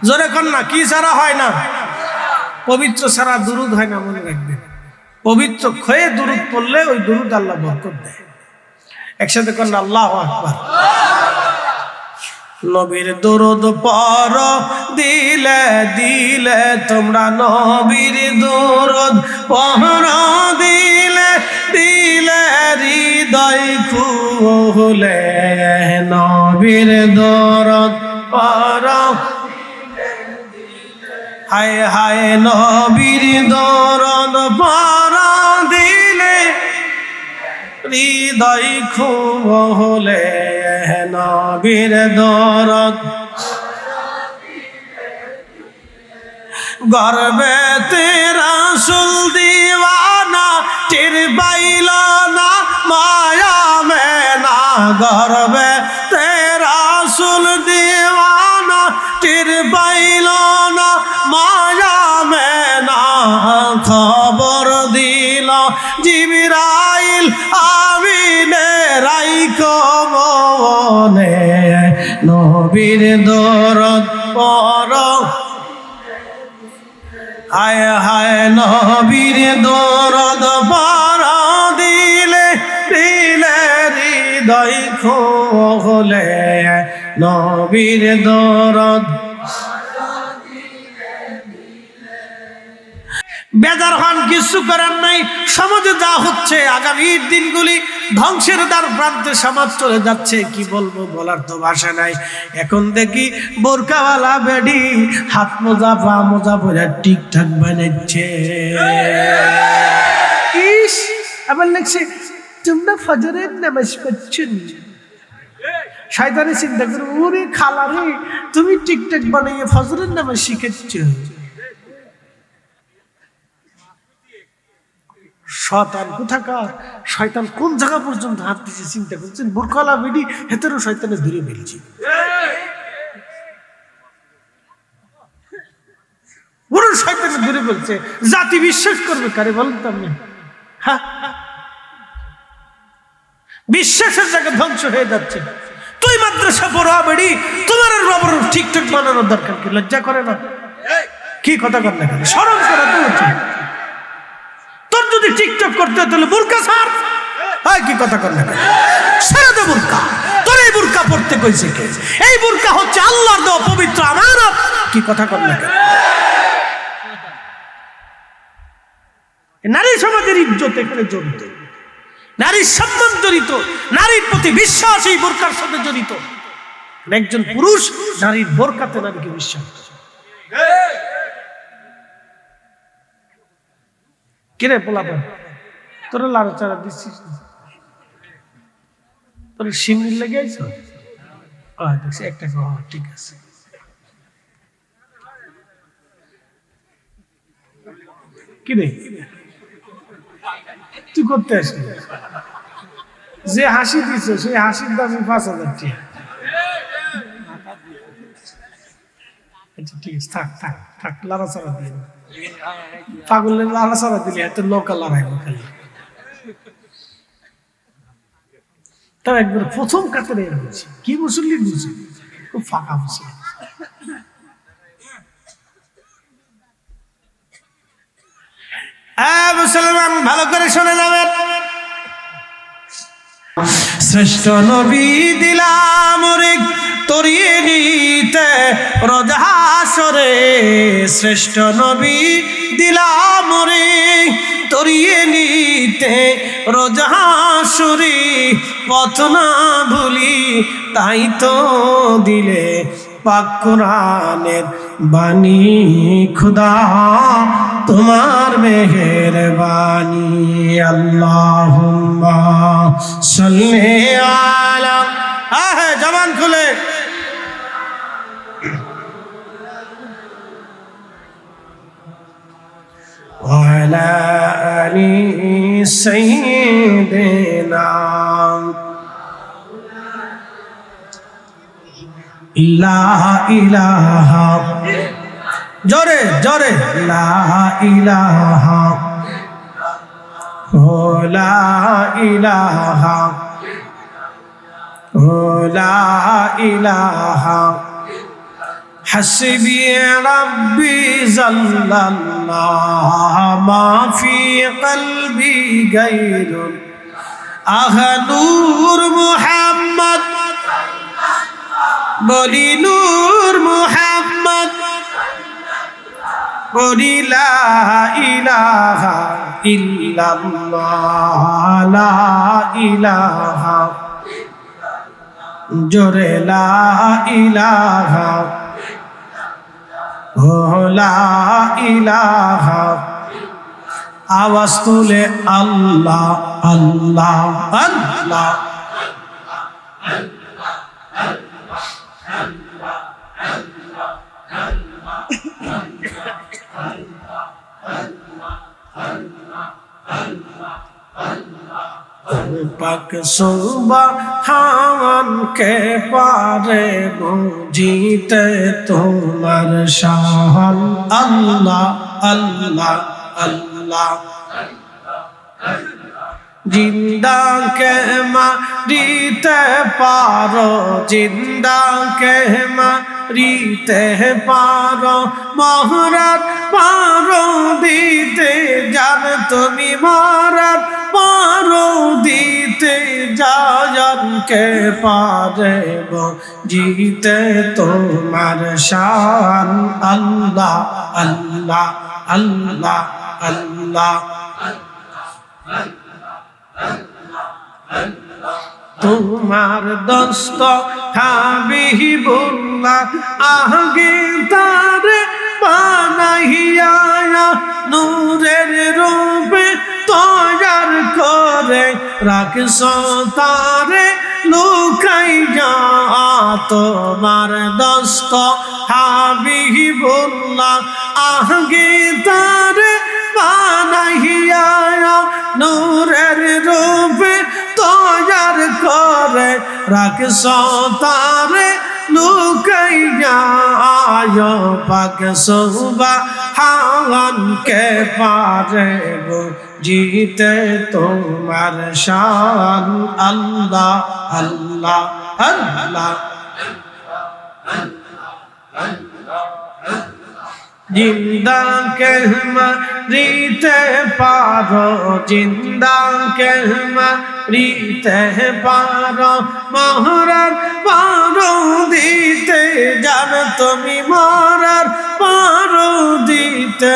জোরে কর না, কি ছাড়া হয় না? পবিত্র ছাড়া দুরূদ হয় না, মনে রাখবেন। পবিত্র হয়ে দুরূদ পড়লে ওই দুরূদ আল্লাহ বরকত দেয়। একসাথে কর না, আল্লাহু আকবার। নবীর দুরূদ পড়ো দিলে দিলে তোমরা, নবীর দুরূদ পড়ো দিলে দিলে হৃদয় খুলে, নবীর দুরূদ পড়ো হায় হায়, নবীর দুরূদ পড়ো দিলে হৃদয় খুলে, নবীর দুরূদ গর্বেতে রাসূল দিওয়ানা, টের পাইল না মায়া মেনা, গর্বেতে রাসূল দিওয়ানা, টের পাইল না মায়া মেনা, খবর দিল জিবরাইল আমিনে রাইখো মনে, নবীর দুরূদ পড়ো হায় হায়, নবীর দুরূদ পড়ো দিলে দিলে হৃদয় খুলে, নবীর দুরূদ। বেজার হন, কিছু করার নাই। সমাজে যা হচ্ছে, আগামীর দিনগুলি ধ্বংসের দ্বার প্রান্তে সমাজ চলে যাচ্ছে, কি বলবো, বলার তো ভাষা নাই। এখন দেখি বোরকাওয়ালা বেডি হাত মোজা পা মোজা পরে ঠিকঠাক বানাচ্ছে। ইস, আবার লাগছে তোমরা ফজরের নামাজ পড়ছেন। শয়তানে চিন্তা করে, ওরে খালা রে, তুমি ঠিকঠাক বানাইয়ে ফজরের নামাজ শিখেছ। শয়তান কোথাকার, শয়তান কোন জায়গা পর্যন্ত হাত দিচ্ছে চিন্তা করছেন। বোরকাওয়ালা বেডি হেতেরও শয়তানে ধরে ফেলছি। বড় শয়তানে ধরে ফেলছে। জাতি বিশ্বাস করবে কারে বলেন তো আপনি? হ্যাঁ, বিশ্বাসের জায়গা ধ্বংস হয়ে যাচ্ছে। তুই মাদ্রাসা পড়া বেডি, তোমার আর বাবার ঠিকঠাক বানানোর দরকার কি? লজ্জা করে না? কি কথা কর না কেন? শরম করা তো উচিত। তোর যদি টিকটক করতে হয় তাহলে বোরকা ছাড়। হয় কি কথা কর না কেন? ছেড়ে দে বোরকা। তোর এই বোরকা পড়তে কইছে কে? এই বোরকা হচ্ছে আল্লাহর দেওয়া পবিত্র আমানত। কি কথা কর না কেন? নারী সমাজের ইজ্জত এখানে জড়িত, নারীর সম্মান জড়িত, নারীর প্রতি বিশ্বাস এই বোরকার সাথে জড়িত। একজন পুরুষ নারীর বোরকাতে নারীকে বিশ্বাস করে। কিরে পোলাপান, তোরা লাড়াচাড়া দিচ্ছিস না? তোর শিমনি লেগে আইছ? দেখছি একটা ঠিক আছে। কিরে তুই করতে আসলি? যে হাসি দিছ সেই হাসির দামই 5,000 টাকা। আচ্ছা ঠিক আছে, থাক থাক থাক, লাড়াচাড়া দিয়ে পাগলের লাড়াচাড়া দিলে এত নৌকা লড়াইব খালি। তাও একবার প্রথম কাতারে বলছি, কি মুসল্লি বুঝি, খুব ফাঁকা মুসল্লি। মুসলমান ভালো করে শুনে যাবেন। শ্রেষ্ঠ নবী দিলাম রে তরিয়ে নিতে রোজ হাসরে, শ্রেষ্ঠ নবী দিলাম রে তরিয়ে নিতে রোজ হাসরে, পথ না ভুলি তাই তো দিলে পাক কোরআনের বাণী, খোদা তোমার মেহেরবানি। আল্লাহুম্মা সাল্লি আলা, জবান খুলে وعلى آل سيدنا لا إله জোরে জোরে লা ইলাহা ও লা ইলাহা ও লা ইলাহা হাসবি রাব্বি জাল্লাল্লাহ মা ফি কলবি গায়রুন আহা নূর মুহাম্মদ বলি নূর মুহাম্মদ বলি লা ইলাহা ইল্লাল্লাহ লা ইলাহা জোরে লা ইলাহা ও লা ইলাহা আওয়াজ তুলে আল্লাহ আল্লাহ আল্লাহ পাক সুবহান কে পারে বুঝিতে তোমার শান আল্লাহ আল্লাহ আল্লাহ জিন্দা কে মারিতে পারো জিন্দা কে মারিতে পারো মহরাত পারো দিতে জান তুমি মহরাত পারো দিতে জান কে পারে জিতে তোমার শান আল্লাহ আল্লাহ আল্লাহ আল্লাহ তোমার দোস্ত হাবিবুল্লাহ আগে তারে বানাইয়া নূরের রূপে তৈয়ার করে রাখছ তারে লুকাইয়া তোমার দোস্ত হাবিবুল্লাহ আগে তারে বানাইয়া নূরের রূপে তৈয়ার করে রাখছ তারে লুকাইয়া পাক সুবহান কে পারে জিতে তোমার শান আল্লাহ আল্লাহ আল্লাহ জিন্দা কে মারিতে পারো জিন্দা কে মারিতে পারো মহরার পারো দিতে জান তুমি মহরার পারো দিতে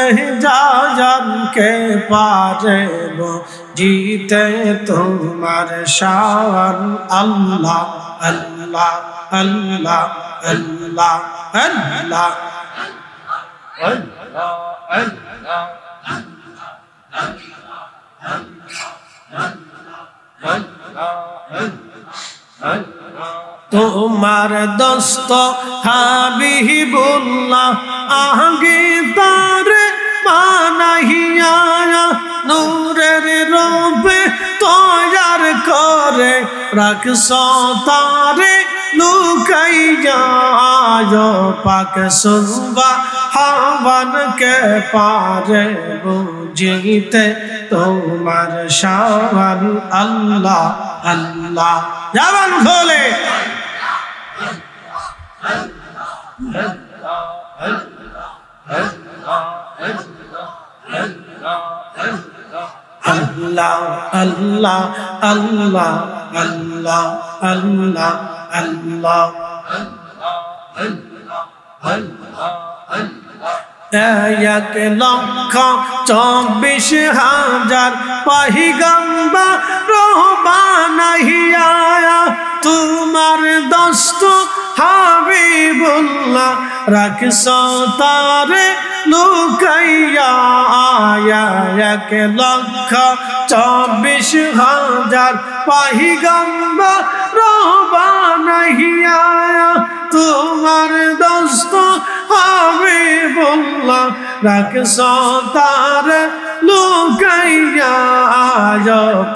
জান কে পারে জিতে তোমার শান আল্লাহ আল্লাহ আল্লাহ আল্লাহ আল্লাহ তোমার দোস্ত হাবিবুল্লাহ আগে তারে বানাইয়া নূরের রূপে তৈয়ার করে রাখছ তারে লুকাইয়া পাক সুবহান কে পারে বুঝিতে তোমার শান আল্লাহ আল্লাহ জবান খোলে আল্লাহ আল্লাহ আল্লাহ আল্লাহ আল্লাহ আল্লাহ এক লক্ষ 24,000 পয়গম্বর বানাইয়া তোমার দোস্ত হাবিবুল্লাহ রাখছ তারে লুকাইয়া এক লক্ষ 24,000 পয়গম্বর বানাইয়া তোমার দোস্ত হাবিবুল্লাহ রাখছ তারে লুকাইয়া আজ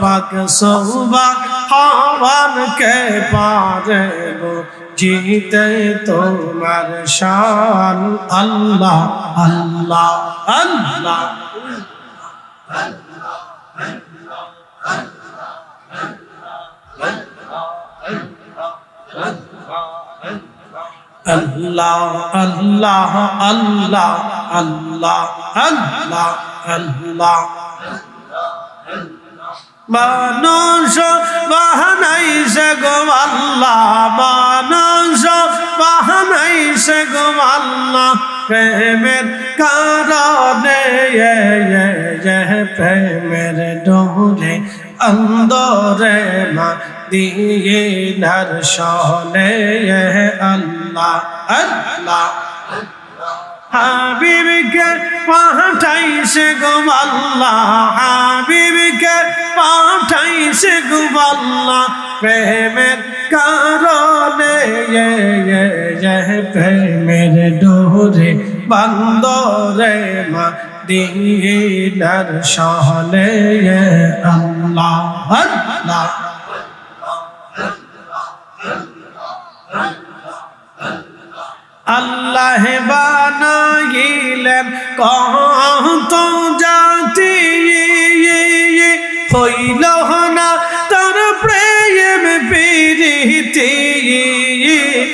পাক সুবহান কে পারে গো জিতে তোমার শান আল্লাহ আল্লাহ আল্লাহ আল্লাহ আল্লাহ আল্লাহ আল্লাহ আল্লাহ আল্লাহ মানুষ বাহানাইছে গো আল্লাহ মানুষ বাহানাইছে গো আল্লাহ প্রেমের কারণে প্রেমের ডোরে অন্দরে মা দিনার শনে আল্লাহ আল্লাহ হাবিবকে পাঠাইছে গো আল্লাহ হাবিবকে পাঠাইছে গো আল্লাহ প্রেমের কারণে প্রেমের ডোরে বন্দরে মা দিনার শনে আল্লাহ আল্লাহ আল্লাহ বানাইলেন কত জাতি হইল না তার প্রেম প্রীতি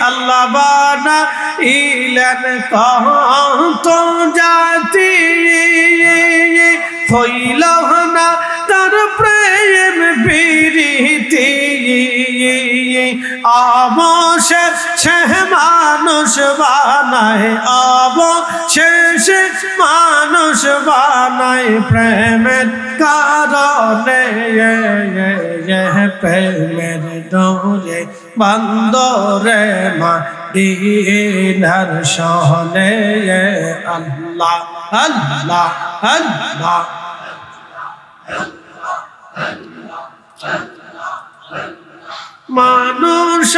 আল্লাহ বানাইলেন কত জাতি হইল না তার প্রেম প্রীতি অবশেষে মানুষ বানায় অবশেষে মানুষ বানায় প্রেমের কারণে প্রেমের ডোরে বন্দরে মা দিনার শনে আল্লাহ আল্লাহ আল্লাহ মানুষ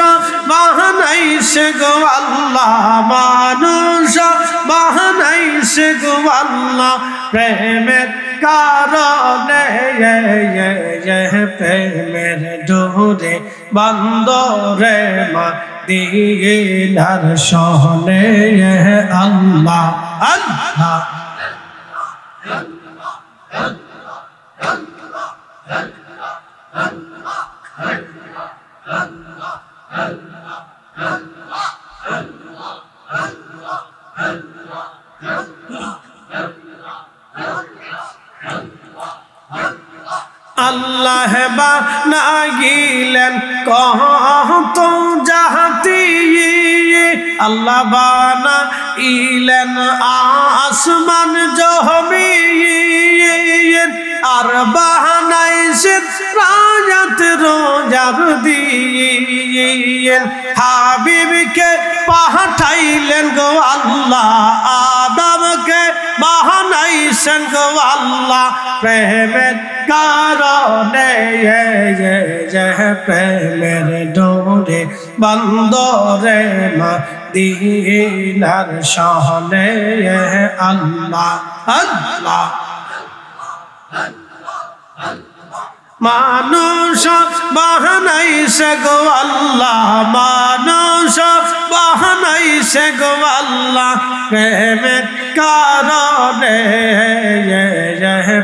বাহানাইছে গো আল্লাহ মানুষ বাহানাইছে গো আল্লাহ প্রেমের কারণে প্রেমের ডোরে বন্দরে মা দিনার শনে আল্লাহ আল্লাহ আল্লাহ বানাইলেন কত জাতি আল্লাহ বানাইলেন আসমান জমিন আর বানাইছেন রাজাত রোজার দিন হাবিবকে পাঠাইলেন গো আল্লাহ আদমকে বানাইছেন গো আল্লাহ প্রেমের কারণে প্রেমের ডোরে বন্দরে মা দিনার শনে আল্লাহ আল্লাহ মানুষ বাহানাইছে গো আল্লাহ মানুষ বাহানাইছে গো আল্লাহ প্রেমের কারণে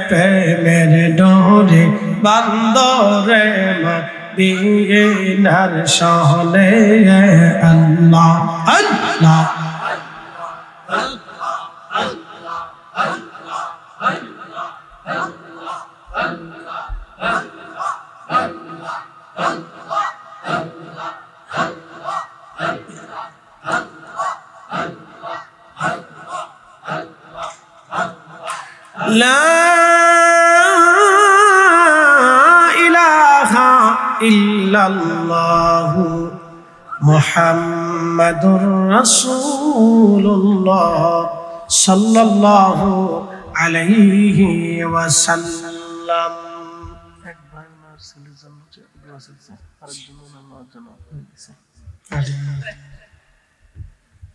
প্রেমের ডোরে বন্দরে মা দিনার শনে আল্লাহ আল্লাহ لا إله إلا الله محمد رسول الله صلى الله عليه وسلم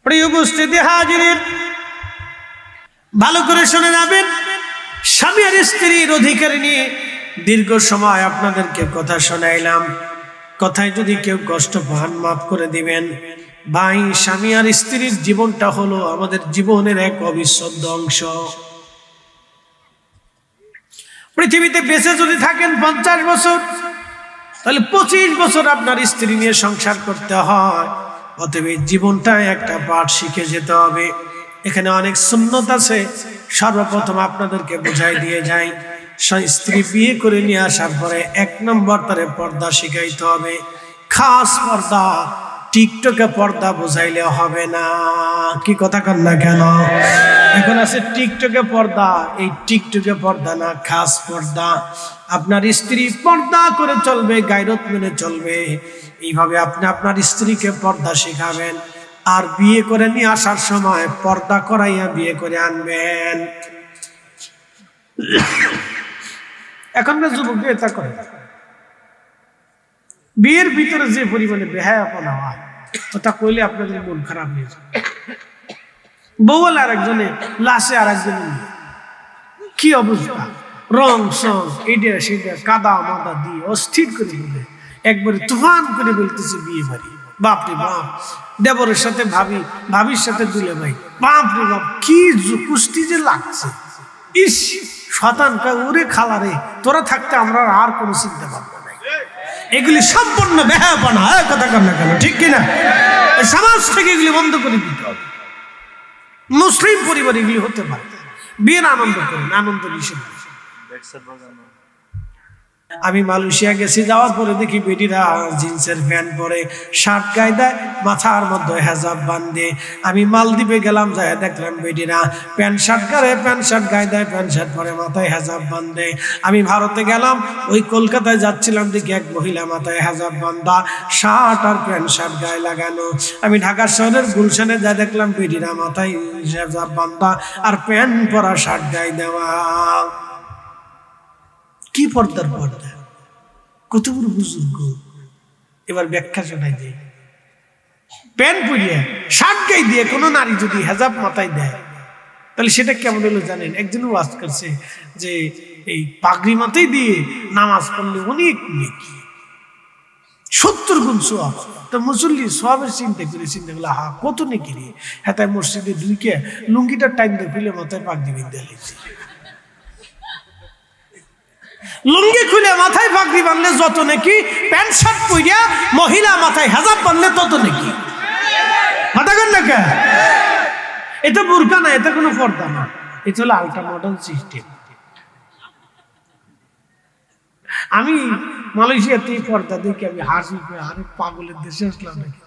প্রিয় উপস্থিতি হাজিরিন, ভালো করে শুনে যাবেন। স্বামী আর স্ত্রীর অধিকার নিয়ে দীর্ঘ সময় আপনাদেরকে কথা শোনাইলাম। কথায় যদি কেউ কষ্ট পান মাফ করে দিবেন। ভাই, স্বামী আর স্ত্রীর জীবনটা হলো আমাদের জীবনের এক অবিচ্ছেদ্য অংশ। পৃথিবীতে বেঁচে যদি থাকেন 50 বছর, তাহলে 25 বছর আপনার স্ত্রী নিয়ে সংসার করতে হয়। অতএব জীবনটা একটা পাঠ শিখে যেতে হবে। এখানে অনেক সুন্নত আছে। সর্বপ্রথম আপনাদেরকে বুঝাই দিয়ে যাই, স্ত্রী বিয়ে করে নিয়ে আসার পরে 1 নম্বর তারে পর্দা শিখাইতে হবে। খাস পর্দা, টিকটকে পর্দা বুঝাইলে হবে না। কি কথা কন না কেন? এখন আছে টিকটকে পর্দা, এই টিকটকে পর্দা না, খাস পর্দা। আপনার স্ত্রী পর্দা করে চলবে, গায়রত মেনে চলবে। এইভাবে আপনি আপনার স্ত্রীকে পর্দা শেখাবেন। আর বিয়ে করে নিয়ে আসার সময় পর্দা করাইয়া বিয়ে করে আনবেন। এখনকার যুবকরা এটা করে। বিয়ের ভিতরে যে পরিমাণে বেহায়াপনা হয়, ওটা কইলে আপনাদের মন খারাপ হয়ে যায়। বউ বলে আরেকজনে, লাশে আরেকজনে, কি অবস্থা, রং সং এটা সেটা কাদা মাদা দিয়ে অস্থির করে বলে একবারে তুফান করে বলতেছে বিয়ে বাড়ি। বাপরে বাপ, দেবরের সাথে ভাবি, ভাবির সাথে দুলে ভাই, বাপরে বাপ, কি কুষ্টি যে লাগছে। ইস, শতানটা ওরে খালারে, তোরা থাকতে আমরা আর কোনো চিন্তা ভাবনা নাই। এগুলি সম্পূর্ণ বেহায়াপনা। কথা কর না কেন, ঠিক কিনা? সমাজ থেকে এগুলি বন্ধ করে দিতে হবে। মুসলিম পরিবার এগুলি হতে পারে। বিয়ের আনন্দ করেন, আনন্দ নিষেধ। আমি মালয়েশিয়া গেছি, যাওয়ার পরে দেখি বেটিরা জিন্সের প্যান্ট পরে, শার্ট গায়ে দেয়, মাথার মধ্যে হেজাব বাঁধে। আমি মালদ্বীপে গেলাম, যাই দেখলাম বেটিরা প্যান্ট শার্ট করে, প্যান্ট শার্ট গায়ে দেয়, প্যান্ট শার্ট পরে, মাথায় হেজাব বাঁধে। আমি ভারতে গেলাম, ওই কলকাতায় যাচ্ছিলাম, দেখি এক মহিলা মাথায় হেজাব বাঁধা, শার্ট আর প্যান্ট শার্ট গায়ে লাগানো। আমি ঢাকা শহরের গুলশানে যা দেখলাম বেটিরা মাথায় হেজাব বাঁধা আর প্যান্ট পরা, শার্ট গায়ে দেওয়া। কি পর্দার পর্দা, কত বড় বুজুর্গ। এবার ব্যাখ্যা শোনাই যায়। প্যান্ট পরিয়ে শার্ট গায়ে দিয়ে কোনো নারী যদি হেজাব মাথায় দেয়, তাহলে সেটা কেমন হলো জানেন? একজন ওয়াজ করছে যে এই পাগড়ি মাথায় দিয়ে নামাজ পড়লে অনেক নেকি, 70 গুণ সওয়াব। তো মুসল্লি সওয়াবের চিন্তা করলে হা কত নেকি রে। হ্যাঁ, তাই মসজিদে ঢুকে লুঙ্গিটার টাইম দিয়ে ফেলে মাথায় পাগড়ি বিদ্যা লেগেছে। লুঙ্গি খুলে মাথায় পাগড়ি বাঁধলে যত নাকি, প্যান্ট শার্ট পরিয়া মহিলা মাথায় হেজাব বাঁধলে তত নাকি। মাথা কর না কে? এটা বোরকা না, এটা কোনো পর্দা না, এটা হলো আল্ট্রা মডার্ন সিস্টেম। আমি মালয়েশিয়াতে পর্দা দেখে আমি হাসি, আরে পাগলের দেশে আসলাম নাকি।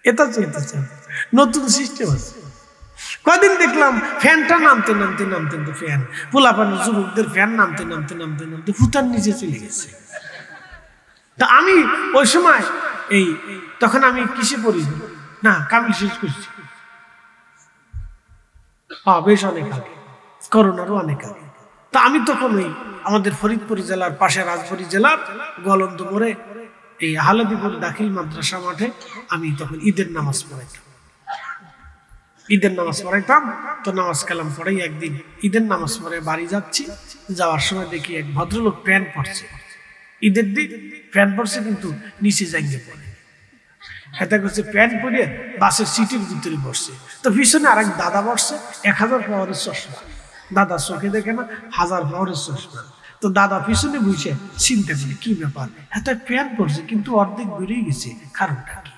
এটা চলতেছে, নতুন সিস্টেম আছে। কদিন দেখলাম ফ্যানটা নামতে নামতে নামতে নামতে ফ্যান, পোলাপানের যুবকদের ফ্যান নামতে নামতে নামতে নামতে ফুটার নিচে চলে গেছে। তা আমি ওই সময় তখন আমি কিসে পড়ি না, কামিল শেষ করছি, বেশ অনেক আগে, করোনারও অনেক আগে। তা আমি তখন আমাদের ফরিদপুর জেলার পাশে রাজবাড়ী জেলার গলন্দ মোড়ে এই হালদিপুর দাখিল মাদ্রাসা মাঠে আমি তখন ঈদের নামাজ পড়াইতাম। তো নামাজ কালাম পড়াই একদিন ঈদের নামাজ পড়ে বাড়ি যাচ্ছি, যাওয়ার সময় দেখি এক ভদ্রলোক প্যান্ট পরছে, ঈদের দিন প্যান্ট পরছে, কিন্তু নিচে জাঙ্গে পড়ে। এটা করছে প্যান্ট পরিয়ে বাসের সিটের ভিতরে বসছে। তো পিছনে আরেক দাদা বসছে, 1000 পাওয়ারের চশমা। দাদা চোখে দেখে না, 1000 পাওয়ারের চশমা। তো দাদা পিছনে বসে চিন্তা করে কি ব্যাপার, এত প্যান্ট পরছে কিন্তু অর্ধেক বেরিয়ে গেছে, কারণটা কি?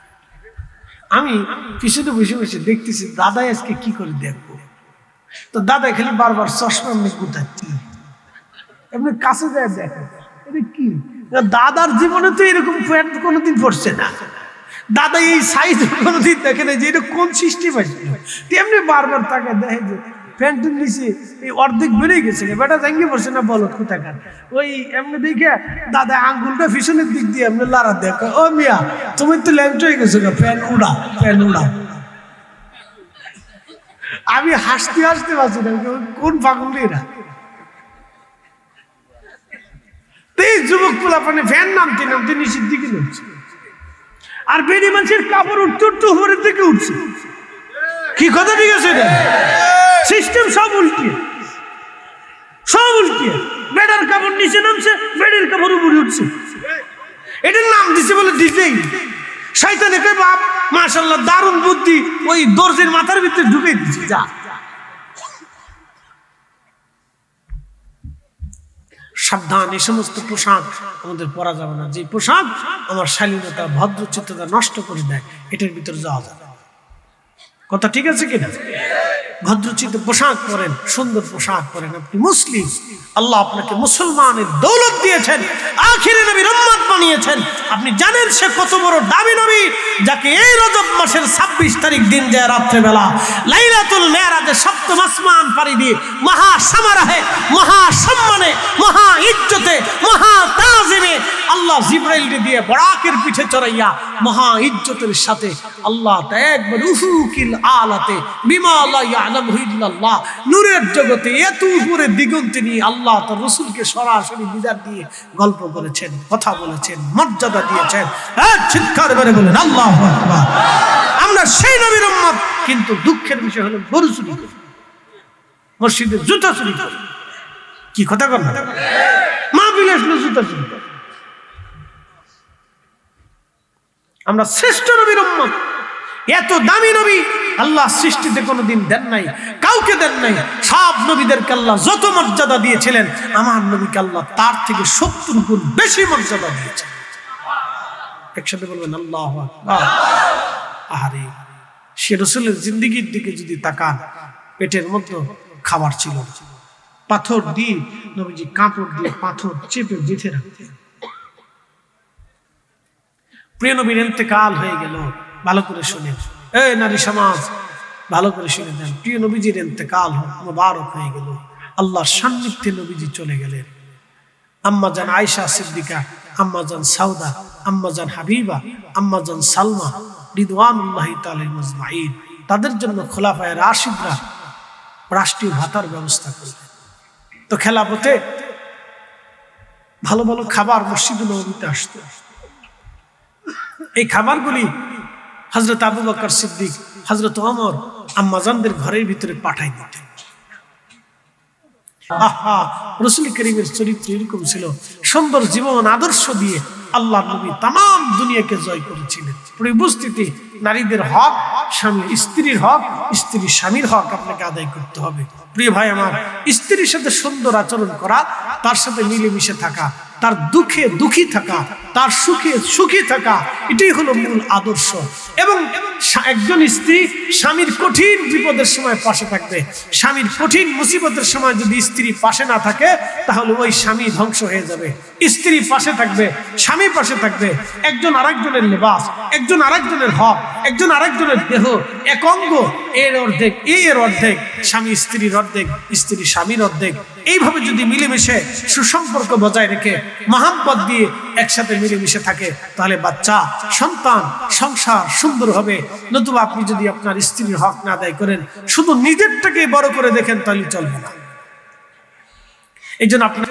আমি পিছনে বসে বসে দেখতেছি দাদাই আজকে কি করে দেখবো। তো দাদা খালি বারবার চশমা এমনি গুতাচ্ছি, এমনি কাছে যায় দেখে এটা কি। দাদার জীবনে তো এরকম প্যান্ট কোনোদিন পরছে না, দাদা এই সাইজ কোনোদিন দেখে না যে এটা কোন সিস্টেম আছে। তেমনি বারবার তাকে দেখে যে প্যান্টের নিচে এই অর্ধেক বেড়ে গেছে, বেটা জাঙ্গি পড়ছে না বলত কোথাকার। ওই এমনি দেখে দাদা আঙ্গুলটা পিছনের দিক দিয়ে এমনি লাড়া দেখো, ও মিয়া তুমি তো ল্যাংট হয়ে গেছো, প্যান্ট উড়া, প্যান্ট উড়া। আমি হাসতে হাসতে পারছি না, কোন পাগল এরা। এই যুবক পোলাপানে ফ্যান নামতে নামতে নিচের দিকে নামছে। আর বেডি মানুষের কাপড় উঠতে উঠতে উপরের দিকে উঠছে। কি কথা ঠিক আছে? সিস্টেম সব উল্টিয়ে, সব উল্টিয়ে। বেডার কাপড় নিচে নামছে, বেডের কাপড় উপরে উঠছে। এটার নাম দিছে বলে ডিজাইন। শয়তানে কই বাপ মাশাআল্লাহ দারুণ বুদ্ধি, ওই দর্জির মাথার ভিতরে ঢুকে দিচ্ছে। যা সাবধান, এই সমস্ত পোশাক আমাদের পরা যাবে না। যে পোশাক আমার শালীনতা ভদ্রচিত্ততা নষ্ট করে দেয়, এটার ভিতরে যাওয়া যাবে। কথা ঠিক আছে কিনা? ভদ্রচিত্ত পোশাক পরেন, সুন্দর পোশাক পরেন। আপনি মুসলিম, আল্লাহ আপনাকে মুসলমানের দৌলত দিয়েছেন, আখিরে নবীর উম্মত বানিয়েছেন। আপনি জানেন সে কত বড় দামি নবী, যাকে এই রজব মাসের 26 তারিখ দিন যায় রাত্রেবেলা লাইলাতুল মেরাজে সপ্তম আসমান পাড়ি দিয়ে মহা সমারোহে, মহা সম্মানে, মহা ইজ্জতে, মহা তাজিমে আল্লাহ জিবরাইলকে দিয়ে বরাকের পিঠে চড়াইয়া মহা ইজ্জতের সাথে আল্লাহ একবার উফুকিল আলাতে বিমা লা ইয়ালামু ইল্লাল্লাহ, নূরের জগতে এত উপরে দিগন্তে নিয়ে আল্লাহ তার রাসূলকে সরাসরি দিদার দিয়ে গল্প করেছেন, কথা বলেছেন, মর্যাদা দিয়েছেন। চিৎকার করে বলেন আল্লাহু আকবার। আমরা সেই নবীর উম্মত, কিন্তু দুঃখের বিষয় হলো গরু চুরি করি, মসজিদে জুতা চুরি করি। কি কথা কর না? মাহফিলে আসলে জুতা চুরি করি। আমরা শ্রেষ্ঠ নবীর উম্মত, এত দামি নবী আল্লাহ সৃষ্টিতে কোনোদিন দেন নাই, কাউকে দেন নাই। সব নবীদেরকে আল্লাহ যত মর্যাদা দিয়েছিলেন, আমার নবীকে আল্লাহ তার থেকে 70 গুণ বেশি মর্যাদা দিয়েছেন। একসাথে বলবেন আল্লাহু আকবার। আরে সে রাসূলের জিন্দেগির দিকে যদি তাকান, পেটের মধ্যে খাবার ছিল, পাথর দিয়ে নবীজি কাপড় দিয়ে পাথর চেপে গেঁথে রাখতেন। প্রিয় নবীর ইন্তেকাল হয়ে গেল। ভালো করে শুনেন, এই নারী সমাজ ভালো করে শুনে দেন। প্রিয় নবীজির ইন্তেকাল মুবারক হয়ে গেল। আল্লাহর সান্নিধ্যে নবীজি চলে গেলেন। আম্মা জান আয়েশা সিদ্দিকা, আম্মা জান সাউদা, আম্মা জান হাবিবা, আম্মা জান সালমা রিদওয়ানুল্লাহি তাআলা আজমাইন, তাদের জন্য খোলাফায়ে রাশিদরা রাষ্ট্রীয় ভাতার ব্যবস্থা করলেন। তো খেলাফতে ভালো ভালো খাবার মসজিদে নববীতে আসতো। এই খাবারগুলি হযরত আবু বকর সিদ্দিক, হযরত ওমর আম্মাজানদের ঘরের ভিতরে পাঠাই দিতেন। আহা, রাসূল করিমের চরিত্র এরকম ছিল। সুন্দর জীবন আদর্শ দিয়ে আল্লাহ নবী তাম দুনিয়াকে জয় করেছিলেন। উপস্থিতি, নারীদের হক, স্বামী স্ত্রীর হক, স্ত্রী স্বামীর হক আপনাকে আদায় করতে হবে। প্রিয় ভাই আমার, স্ত্রীর সাথে সুন্দর আচরণ করা, তার সাথে মিলেমিশে থাকা, তার দুঃখে দুঃখী থাকা, তার সুখে সুখী থাকা, এটাই হলো মূল আদর্শ। এবং একজন স্ত্রী স্বামীর কঠিন বিপদের সময় পাশে থাকবে। স্বামীর কঠিন মুসিবতের সময় যদি স্ত্রী পাশে না থাকে, তাহলে ওই স্বামী ধ্বংস হয়ে যাবে। স্ত্রী পাশে থাকবে, স্বামী পাশে থাকবে। একজন আরেকজনের লেবাস, একজন আরেকজনের হক, একজন আরেকজনের দেহ, এক অঙ্গ, এর অর্ধেক, এর অর্ধেক, স্বামী স্ত্রীর অর্ধেক, স্ত্রী স্বামীর অর্ধেক। এইভাবে যদি মিলেমিশে সুসম্পর্ক বজায় রেখে মহাব্বত দিয়ে একসাথে মিলেমিশে থাকে, তাহলে বাচ্চা, সন্তান, সংসার সুন্দর হবে। নতুবা আপনি যদি আপনার স্ত্রীর হক না আদায় করেন, শুধু নিজেরটাকে বড় করে দেখেন, তাহলে চলবে না। এই জন্য আপনার